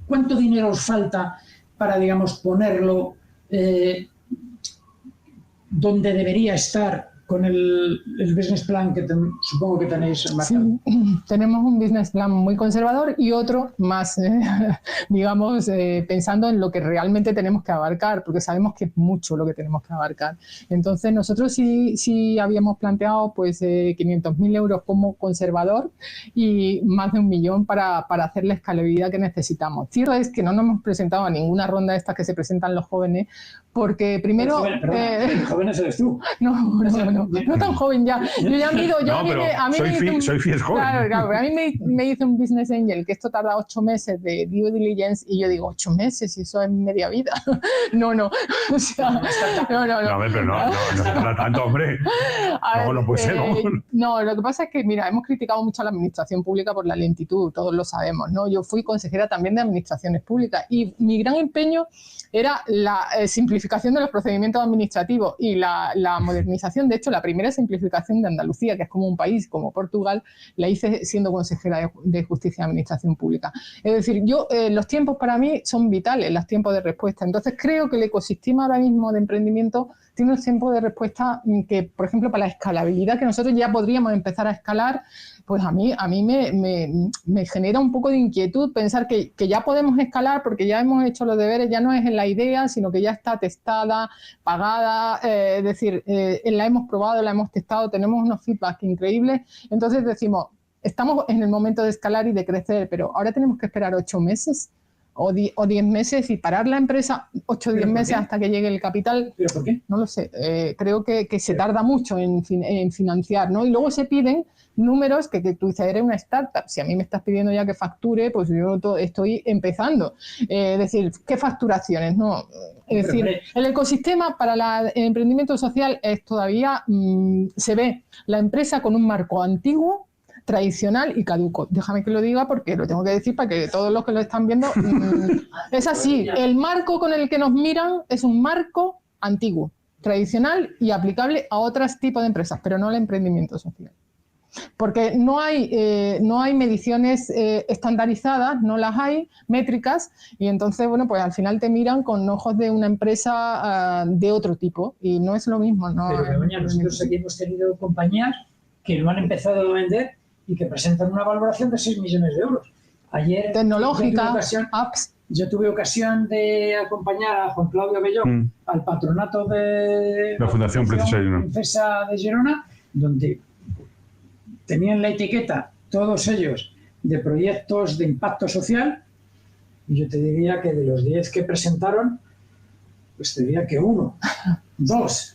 ¿cuánto dinero os falta para, digamos, ponerlo donde debería estar con el business plan que supongo que tenéis en marcha? Sí, tenemos un business plan muy conservador y otro más, digamos, pensando en lo que realmente tenemos que abarcar, porque sabemos que es mucho lo que tenemos que abarcar. Entonces, nosotros sí habíamos planteado pues 500.000 euros como conservador y más de 1 millón para hacer la escalabilidad que necesitamos. Cierto es que no nos hemos presentado a ninguna ronda de estas que se presentan los jóvenes, porque primero... Jóvenes eres tú. No tan joven ya. Yo ya mido... Soy fiel joven. Claro. A mí me hizo un business angel, que esto tarda 8 meses de due diligence, y yo digo, 8 meses, y eso es media vida. No. O sea, no. Pero no se tarda tanto, hombre. No puede ser. No, lo que pasa es que, mira, hemos criticado mucho a la administración pública por la lentitud, todos lo sabemos, ¿no? Yo fui consejera también de administraciones públicas y mi gran empeño era la simplificación de los procedimientos administrativos y la modernización. De hecho, la primera simplificación de Andalucía, que es como un país como Portugal, la hice siendo consejera de Justicia y Administración Pública. Es decir, los tiempos para mí son vitales, los tiempos de respuesta. Entonces, creo que el ecosistema ahora mismo de emprendimiento tiene un tiempo de respuesta que, por ejemplo, para la escalabilidad, que nosotros ya podríamos empezar a escalar, pues a mí me genera un poco de inquietud pensar que ya podemos escalar porque ya hemos hecho los deberes, ya no es en la idea, sino que ya está testada, pagada, es decir, la hemos probado, la hemos testado, tenemos unos feedbacks increíbles. Entonces decimos, estamos en el momento de escalar y de crecer, pero ahora tenemos que esperar 8 meses o 10 meses y parar la empresa 8 o 10 meses hasta que llegue el capital. ¿Pero por qué? No lo sé. Creo que se tarda mucho en financiar, ¿no? Y luego se piden números que tú dices, eres una startup. Si a mí me estás pidiendo ya que facture, pues yo estoy empezando. Es decir, ¿qué facturaciones? No. Es decir, el ecosistema para el emprendimiento social es todavía, se ve la empresa con un marco antiguo, tradicional y caduco. Déjame que lo diga porque lo tengo que decir para que todos los que lo están viendo... es así, el marco con el que nos miran es un marco antiguo, tradicional y aplicable a otros tipos de empresas, pero no al emprendimiento social. Porque no hay mediciones estandarizadas, no las hay, métricas, y entonces, bueno, pues al final te miran con ojos de una empresa de otro tipo, y no es lo mismo. No, pero Begoña, nosotros aquí hemos tenido compañías que lo han empezado a vender y que presentan una valoración de 6 millones de euros. Ayer, tecnológica, apps. Yo tuve ocasión de acompañar a Juan Claudio Bellón al patronato de la Fundación Princesa de Girona, donde tenían la etiqueta, todos ellos, de proyectos de impacto social, y yo te diría que de los 10 que presentaron, pues te diría que 1, 2...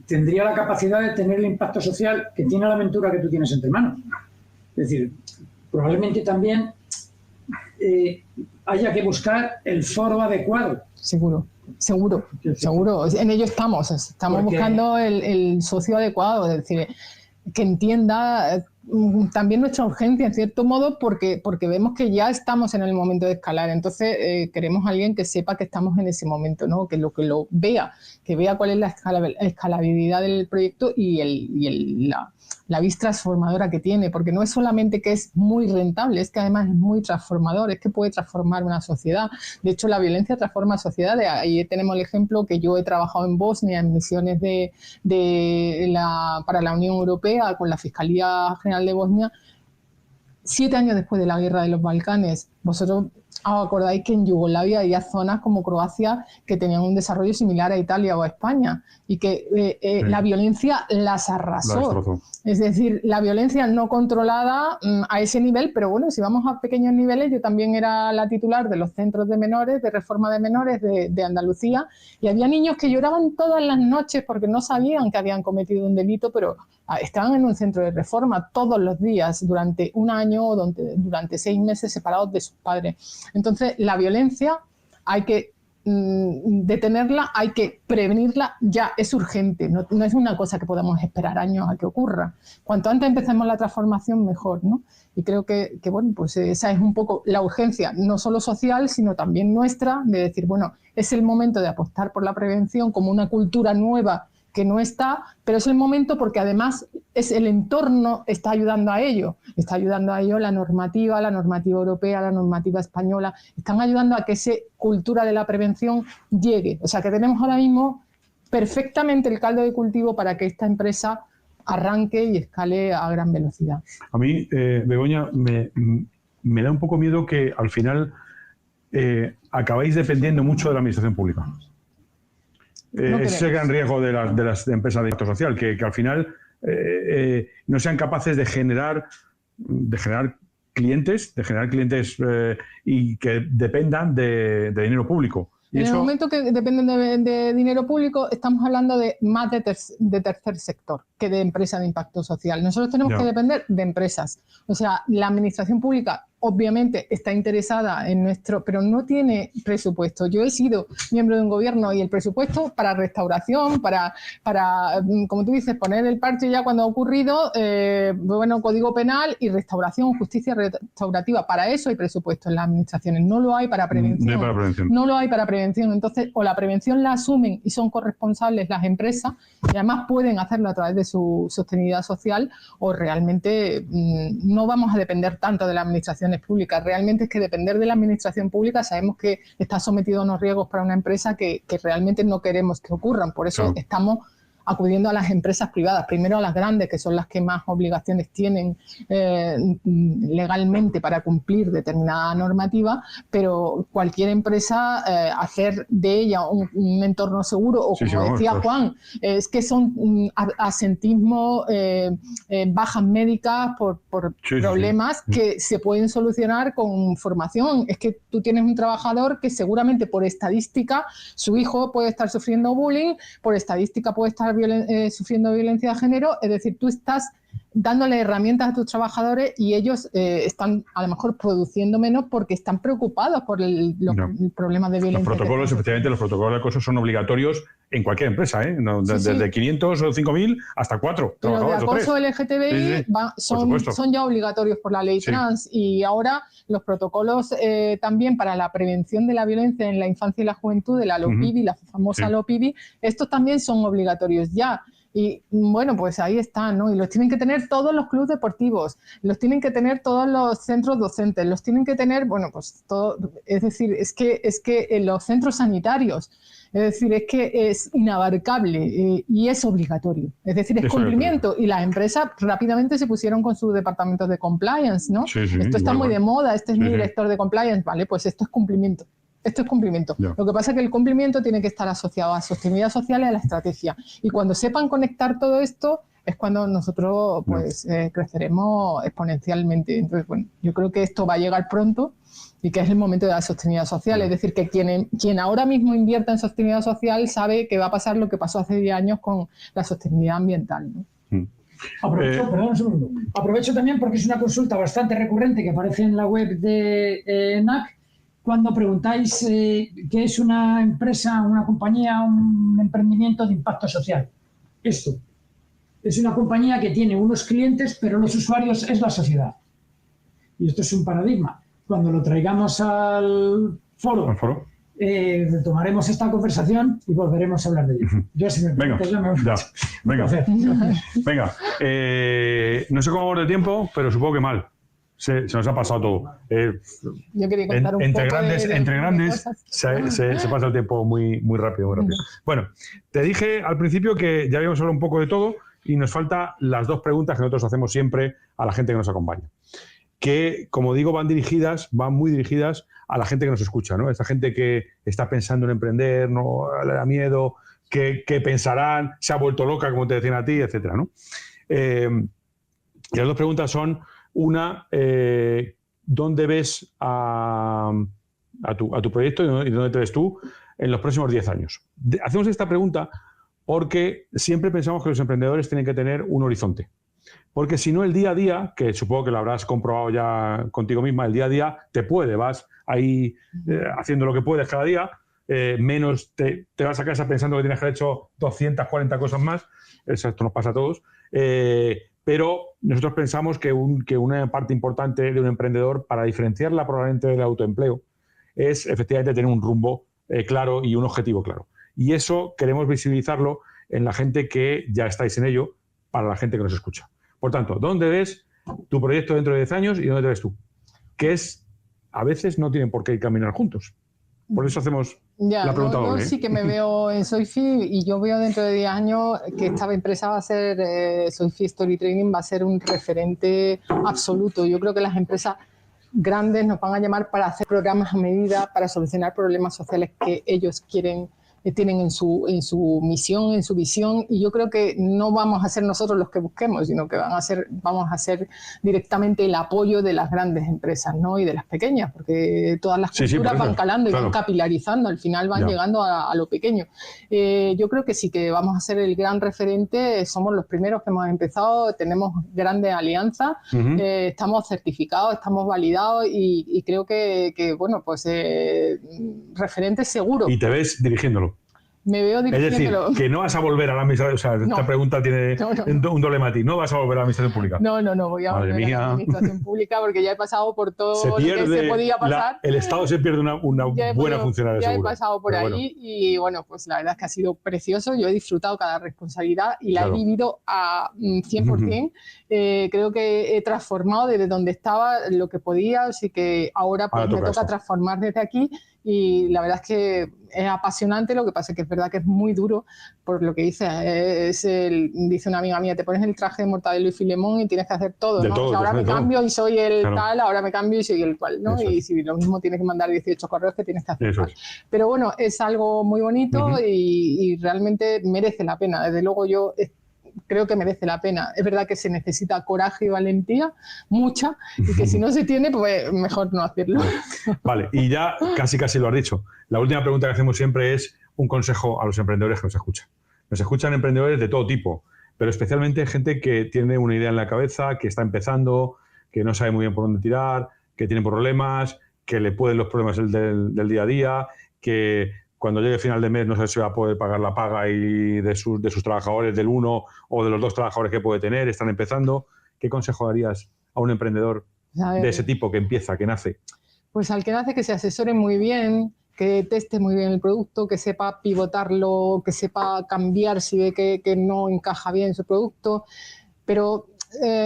tendría la capacidad de tener el impacto social que tiene la aventura que tú tienes entre manos. Es decir, probablemente también haya que buscar el foro adecuado. Seguro. En ello estamos buscando el socio adecuado, es decir, que entienda también nuestra urgencia, en cierto modo, porque vemos que ya estamos en el momento de escalar. Entonces, queremos a alguien que sepa que estamos en ese momento, ¿no? Que lo vea, cuál es la escalabilidad del proyecto y la vis transformadora que tiene, porque no es solamente que es muy rentable, es que además es muy transformador, es que puede transformar una sociedad. De hecho, la violencia transforma sociedades. Ahí tenemos el ejemplo que yo he trabajado en Bosnia en misiones para la Unión Europea con la Fiscalía General de Bosnia. 7 años después de la guerra de los Balcanes, vosotros os acordáis que en Yugoslavia había zonas como Croacia que tenían un desarrollo similar a Italia o a España y que la violencia las arrasó. Es decir, la violencia no controlada a ese nivel, pero bueno, si vamos a pequeños niveles, yo también era la titular de los centros de menores, de reforma de menores de Andalucía, y había niños que lloraban todas las noches porque no sabían que habían cometido un delito, pero estaban en un centro de reforma todos los días durante 1 año o durante 6 meses separados de sus padres. Entonces, la violencia hay que detenerla, hay que prevenirla ya, es urgente, no es una cosa que podamos esperar años a que ocurra. Cuanto antes empecemos la transformación, mejor, ¿no? Y creo que bueno, pues esa es un poco la urgencia, no solo social, sino también nuestra, de decir, bueno, es el momento de apostar por la prevención como una cultura nueva que no está, pero es el momento porque además es el entorno está ayudando a ello la normativa europea, la normativa española, están ayudando a que esa cultura de la prevención llegue. O sea que tenemos ahora mismo perfectamente el caldo de cultivo para que esta empresa arranque y escale a gran velocidad. A mí, Begoña, me da un poco miedo que al final acabáis dependiendo mucho de la administración pública. Ese es el gran riesgo de las empresas de impacto social, que al final no sean capaces de generar clientes y que dependan de dinero público. En el momento que dependen de dinero público, estamos hablando de más de tercer sector que de empresas de impacto social. Nosotros tenemos que depender de empresas. O sea, la administración pública obviamente está interesada en nuestro, pero no tiene presupuesto. Yo he sido miembro de un gobierno y el presupuesto para restauración, para como tú dices, poner el parche ya cuando ha ocurrido, bueno, código penal y restauración, justicia restaurativa. Para eso hay presupuesto en las administraciones. No lo hay para prevención. No lo hay para prevención. Entonces, o la prevención la asumen y son corresponsables las empresas y además pueden hacerlo a través de su sostenibilidad social, o realmente no vamos a depender tanto de las administraciones públicas. Realmente es que depender de la administración pública sabemos que está sometido a unos riesgos para una empresa que realmente no queremos que ocurran. Por eso estamos acudiendo a las empresas privadas, primero a las grandes, que son las que más obligaciones tienen legalmente para cumplir determinada normativa, pero cualquier empresa, hacer de ella un entorno seguro, o como decía Juan, es que son asentismo, bajas médicas por problemas que se pueden solucionar con formación. Es que tú tienes un trabajador que seguramente por estadística su hijo puede estar sufriendo bullying, por estadística puede estar sufriendo violencia de género, es decir, tú estás dándole herramientas a tus trabajadores y ellos están a lo mejor produciendo menos porque están preocupados por el problema de violencia. Los protocolos, efectivamente, los protocolos de acoso son obligatorios en cualquier empresa, ¿eh? Desde 500 o 5.000 hasta 4. Pero de acoso LGTBI son ya obligatorios por la ley trans, y ahora los protocolos también para la prevención de la violencia en la infancia y la juventud, de la LOPIBI, la famosa LOPIBI, estos también son obligatorios ya. Y bueno, pues ahí están, ¿no? Y los tienen que tener todos los clubes deportivos, los tienen que tener todos los centros docentes, los tienen que tener, bueno, pues todo, es decir, es que en los centros sanitarios, es decir, es que es inabarcable y es obligatorio, es decir, es cumplimiento. Y las empresas rápidamente se pusieron con sus departamentos de compliance, ¿no? Esto está muy de moda, este es mi director de compliance, vale, pues esto es cumplimiento. Esto es cumplimiento. Lo que pasa es que el cumplimiento tiene que estar asociado a sostenibilidad social y a la estrategia. Y cuando sepan conectar todo esto, es cuando nosotros pues creceremos exponencialmente. Entonces, bueno, yo creo que esto va a llegar pronto y que es el momento de la sostenibilidad social. Es decir, que quien ahora mismo invierta en sostenibilidad social sabe que va a pasar lo que pasó hace 10 años con la sostenibilidad ambiental, ¿no? Perdón un segundo. Aprovecho también porque es una consulta bastante recurrente que aparece en la web de NAC. Cuando preguntáis qué es una empresa, una compañía, un emprendimiento de impacto social. Esto es una compañía que tiene unos clientes, pero los usuarios es la sociedad. Y esto es un paradigma. Cuando lo traigamos al foro, retomaremos esta conversación y volveremos a hablar de ello. Yo, si me Venga. No sé cómo vamos de tiempo, pero supongo que mal. Se nos ha pasado todo. Yo quería contar un entre poco grandes se pasa el tiempo muy rápido, muy rápido. Bueno, te dije al principio que ya habíamos hablado un poco de todo y nos faltan las dos preguntas que nosotros hacemos siempre a la gente que nos acompaña. Que, como digo, van muy dirigidas a la gente que nos escucha, ¿no? Esta gente que está pensando en emprender, no le da miedo, que pensarán, se ha vuelto loca, como te decían a ti, etcétera, ¿no? Y las dos preguntas son: una, ¿dónde ves a tu proyecto y dónde te ves tú en los próximos 10 años? Hacemos esta pregunta porque siempre pensamos que los emprendedores tienen que tener un horizonte. Porque si no, el día a día, que supongo que lo habrás comprobado ya contigo misma, el día a día vas ahí haciendo lo que puedes cada día, menos te vas a casa pensando que tienes que haber hecho 240 cosas más. Esto nos pasa a todos. Pero nosotros pensamos que una parte importante de un emprendedor, para diferenciarla probablemente del autoempleo, es efectivamente tener un rumbo claro y un objetivo claro. Y eso queremos visibilizarlo en la gente que ya estáis en ello, para la gente que nos escucha. Por tanto, ¿dónde ves tu proyecto dentro de 10 años y dónde te ves tú? Que a veces no tienen por qué caminar juntos. Por eso hacemos la pregunta doble. Yo sí que me veo en Soifi y yo veo dentro de 10 años que esta empresa va a ser, Soifi Story Training va a ser un referente absoluto. Yo creo que las empresas grandes nos van a llamar para hacer programas a medida, para solucionar problemas sociales que ellos tienen en su misión, en su visión, y yo creo que no vamos a ser nosotros los que busquemos, sino que vamos a ser directamente el apoyo de las grandes empresas, ¿no? Y de las pequeñas, porque todas las culturas van calando y van capilarizando, al final van llegando a lo pequeño. Yo creo que sí que vamos a ser el gran referente, somos los primeros que hemos empezado, tenemos grandes alianzas, estamos certificados, estamos validados y creo que bueno, pues referentes seguro. ¿Y te ves dirigiéndolo? Me veo dirigiéndolo. Es decir, que no vas a volver a la administración, o sea, esta pregunta tiene un doble matiz, no vas a volver a la administración pública. No, voy a volver a la administración pública porque ya he pasado por todo lo que se podía pasar. El Estado se pierde una buena funcionaria, ya seguro. He pasado por ahí y bueno, pues la verdad es que ha sido precioso, yo he disfrutado cada responsabilidad y la he vivido a 100%. Creo que he transformado desde donde estaba lo que podía, así que ahora pues me toca transformar desde aquí. Y la verdad es que es apasionante, lo que pasa es que es verdad que es muy duro, por lo que dice una amiga mía, te pones el traje de Mortadelo y Filemón y tienes que hacer todo, ¿no? O sea, ahora me cambio y soy el tal, ahora me cambio y soy el cual, ¿no? Y si lo mismo tienes que mandar 18 correos que tienes que hacer tal. Pero bueno, es algo muy bonito y realmente merece la pena. Desde luego yo creo que merece la pena. Es verdad que se necesita coraje y valentía, mucha, y que si no se tiene, pues mejor no hacerlo. Vale, y ya casi lo has dicho. La última pregunta que hacemos siempre es un consejo a los emprendedores que nos escuchan. Nos escuchan emprendedores de todo tipo, pero especialmente gente que tiene una idea en la cabeza, que está empezando, que no sabe muy bien por dónde tirar, que tiene problemas, que le pueden los problemas del día a día, que cuando llegue final de mes no sé si va a poder pagar la paga y de sus trabajadores, del uno o de los dos trabajadores que puede tener, están empezando. ¿Qué consejo darías a un emprendedor de ese tipo que empieza, que nace? Pues al que nace, que se asesore muy bien, que teste muy bien el producto, que sepa pivotarlo, que sepa cambiar si ve que no encaja bien su producto. Pero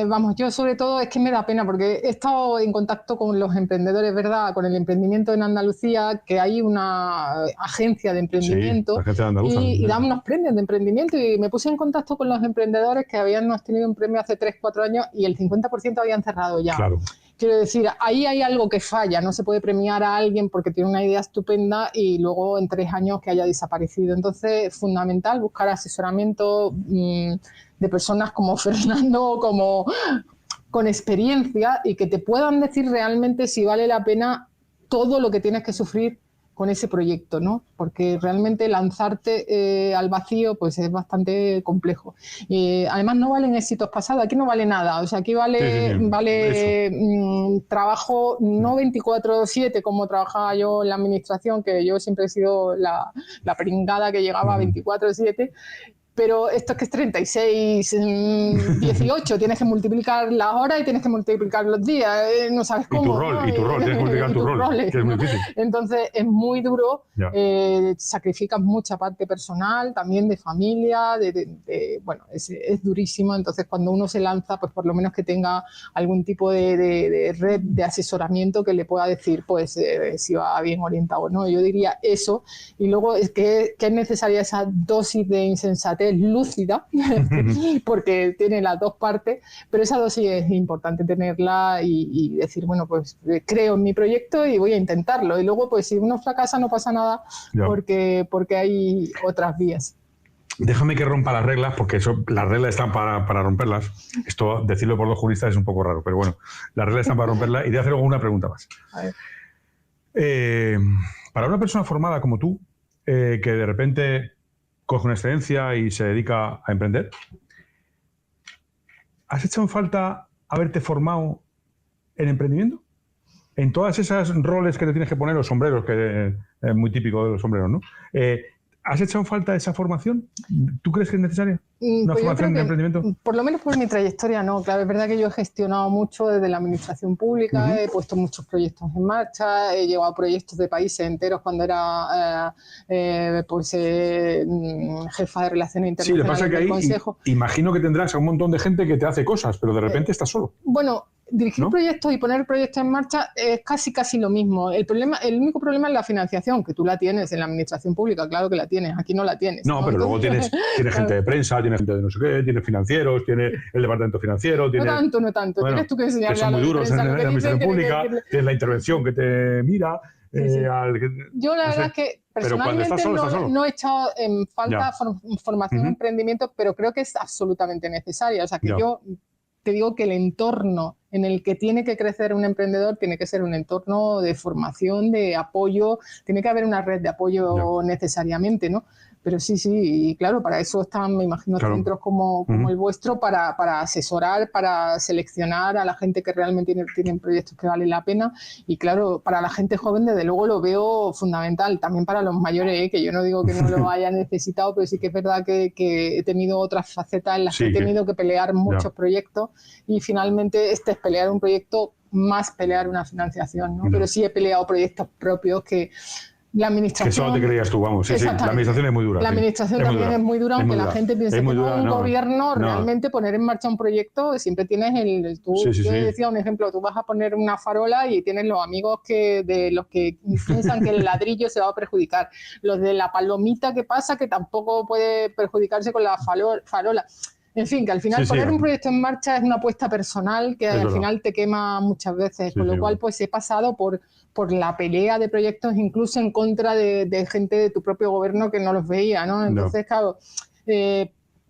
vamos, yo sobre todo es que me da pena porque he estado en contacto con los emprendedores, ¿verdad? Con el emprendimiento en Andalucía, que hay una agencia de emprendimiento, la agencia de Andaluza, y dan unos premios de emprendimiento y me puse en contacto con los emprendedores que habíamos tenido un premio hace 3-4 años y el 50% habían cerrado ya. Claro. Quiero decir, ahí hay algo que falla, no se puede premiar a alguien porque tiene una idea estupenda y luego en 3 años que haya desaparecido. Entonces es fundamental buscar asesoramiento de personas como Fernando, con experiencia y que te puedan decir realmente si vale la pena todo lo que tienes que sufrir con ese proyecto, ¿no? Porque realmente lanzarte al vacío pues es bastante complejo. Además no valen éxitos pasados, aquí no vale nada, o sea, aquí vale trabajo no 24/7 como trabajaba yo en la administración, que yo siempre he sido la pringada que llegaba a 24/7. Pero esto es que es 36, 18, tienes que multiplicar las horas y tienes que multiplicar los días, no sabes cómo. Y tu rol, tienes que multiplicar tu rol, que es muy difícil. Entonces es muy duro, sacrificas mucha parte personal, también de familia, bueno, es durísimo. Entonces cuando uno se lanza, pues por lo menos que tenga algún tipo de red de asesoramiento que le pueda decir, pues si va bien orientado o no. Yo diría eso, y luego es que es necesaria esa dosis de insensatez lúcida, porque tiene las dos partes, pero esa dosis es importante tenerla y decir, bueno, pues creo en mi proyecto y voy a intentarlo. Y luego, pues si uno fracasa no pasa nada, porque hay otras vías. Déjame que rompa las reglas, porque las reglas están para romperlas. Esto, decirlo por 2 juristas es un poco raro, pero bueno, las reglas están para romperlas. Y te voy a hacer una pregunta más. A ver. Para una persona formada como tú, que de repente coge una excedencia y se dedica a emprender, ¿has hecho en falta haberte formado en emprendimiento? en todas esas roles que te tienes que poner, los sombreros, que es muy típico de los sombreros, ¿no? ¿Has echado en falta esa formación? ¿Tú crees que es necesaria? ¿Una formación de emprendimiento? Por lo menos por mi trayectoria, no. Claro, es verdad que yo he gestionado mucho desde la administración pública, he puesto muchos proyectos en marcha, he llevado proyectos de países enteros cuando era jefa de Relaciones Internacionales del Consejo. Imagino que tendrás a un montón de gente que te hace cosas, pero de repente estás solo. Bueno, dirigir proyectos y poner proyectos en marcha es casi lo mismo. El único problema es la financiación, que tú la tienes en la administración pública, claro que la tienes, aquí no la tienes. No, pero luego tienes gente de prensa, tienes gente de no sé qué, tienes financieros, tienes el departamento financiero, tienes... No tanto. Bueno, tienes tú que enseñarle que son muy duros en la administración pública, tienes la intervención que te mira... Yo la verdad es que personalmente no he echado en falta formación en emprendimiento, pero creo que es absolutamente necesaria. O sea, que yo te digo que el entorno en el que tiene que crecer un emprendedor tiene que ser un entorno de formación, de apoyo, tiene que haber una red de apoyo necesariamente, ¿no? Pero sí, y claro, para eso están, me imagino, centros como el vuestro, para asesorar, para seleccionar a la gente que realmente tienen proyectos que valen la pena. Y claro, para la gente joven, desde luego, lo veo fundamental. También para los mayores, que yo no digo que no lo haya necesitado, pero sí que es verdad que he tenido otras facetas en las que he tenido que pelear muchos proyectos y finalmente este es pelear un proyecto más pelear una financiación, ¿no? Pero sí he peleado proyectos propios que... La administración... Que solo te creías tú, vamos. Sí, la administración es muy dura. La administración también es muy dura, aunque la gente piense que un gobierno realmente poner en marcha un proyecto, siempre tienes yo decía un ejemplo, tú vas a poner una farola y tienes los amigos de los que piensan que el ladrillo se va a perjudicar, los de la palomita que pasa que tampoco puede perjudicarse con la farola. En fin, que al final poner un proyecto en marcha es una apuesta personal que al final te quema muchas veces, con lo cual pues he pasado por la pelea de proyectos incluso en contra de gente de tu propio gobierno que no los veía, ¿no? Entonces, claro,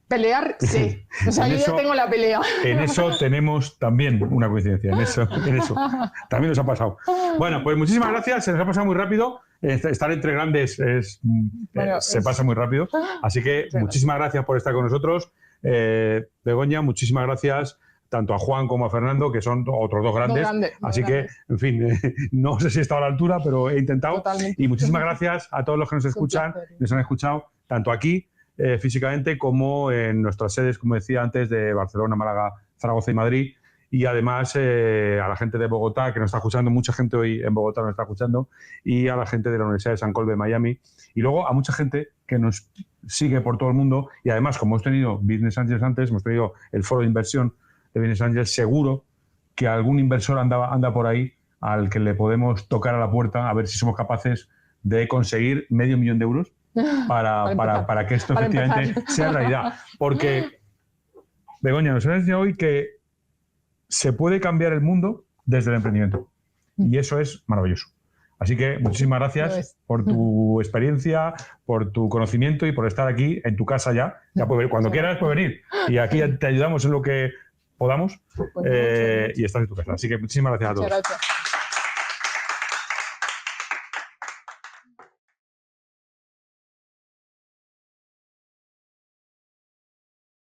pelear, sí. O sea, yo ya tengo la pelea. En eso tenemos también una coincidencia, en eso también nos ha pasado. Bueno, pues muchísimas gracias, se nos ha pasado muy rápido. Estar entre grandes se pasa muy rápido, así que muchísimas gracias por estar con nosotros. Begoña, muchísimas gracias tanto a Juan como a Fernando, que son otros dos grandes. Así que, en fin, no sé si he estado a la altura, pero he intentado. Totalmente. Y muchísimas gracias a todos los que nos escuchan, nos han escuchado tanto aquí físicamente como en nuestras sedes, como decía antes, de Barcelona, Málaga, Zaragoza y Madrid. Y además a la gente de Bogotá, que nos está escuchando, mucha gente hoy en Bogotá nos está escuchando, y a la gente de la Universidad de San Colbe, Miami, y luego a mucha gente que nos sigue por todo el mundo. Y además, como hemos tenido Business Angels antes, hemos tenido el foro de inversión de Business Angels, seguro que algún inversor anda por ahí al que le podemos tocar a la puerta a ver si somos capaces de conseguir $500,000 de euros para que esto efectivamente sea realidad. Porque, Begoña, nos has enseñado hoy que se puede cambiar el mundo desde el emprendimiento. Y eso es maravilloso. Así que muchísimas gracias por tu experiencia, por tu conocimiento y por estar aquí en tu casa ya. Ya puedes venir. Cuando quieras puedes venir. Y aquí te ayudamos en lo que podamos y estás en tu casa. Así que muchísimas gracias a todos. Muchas gracias.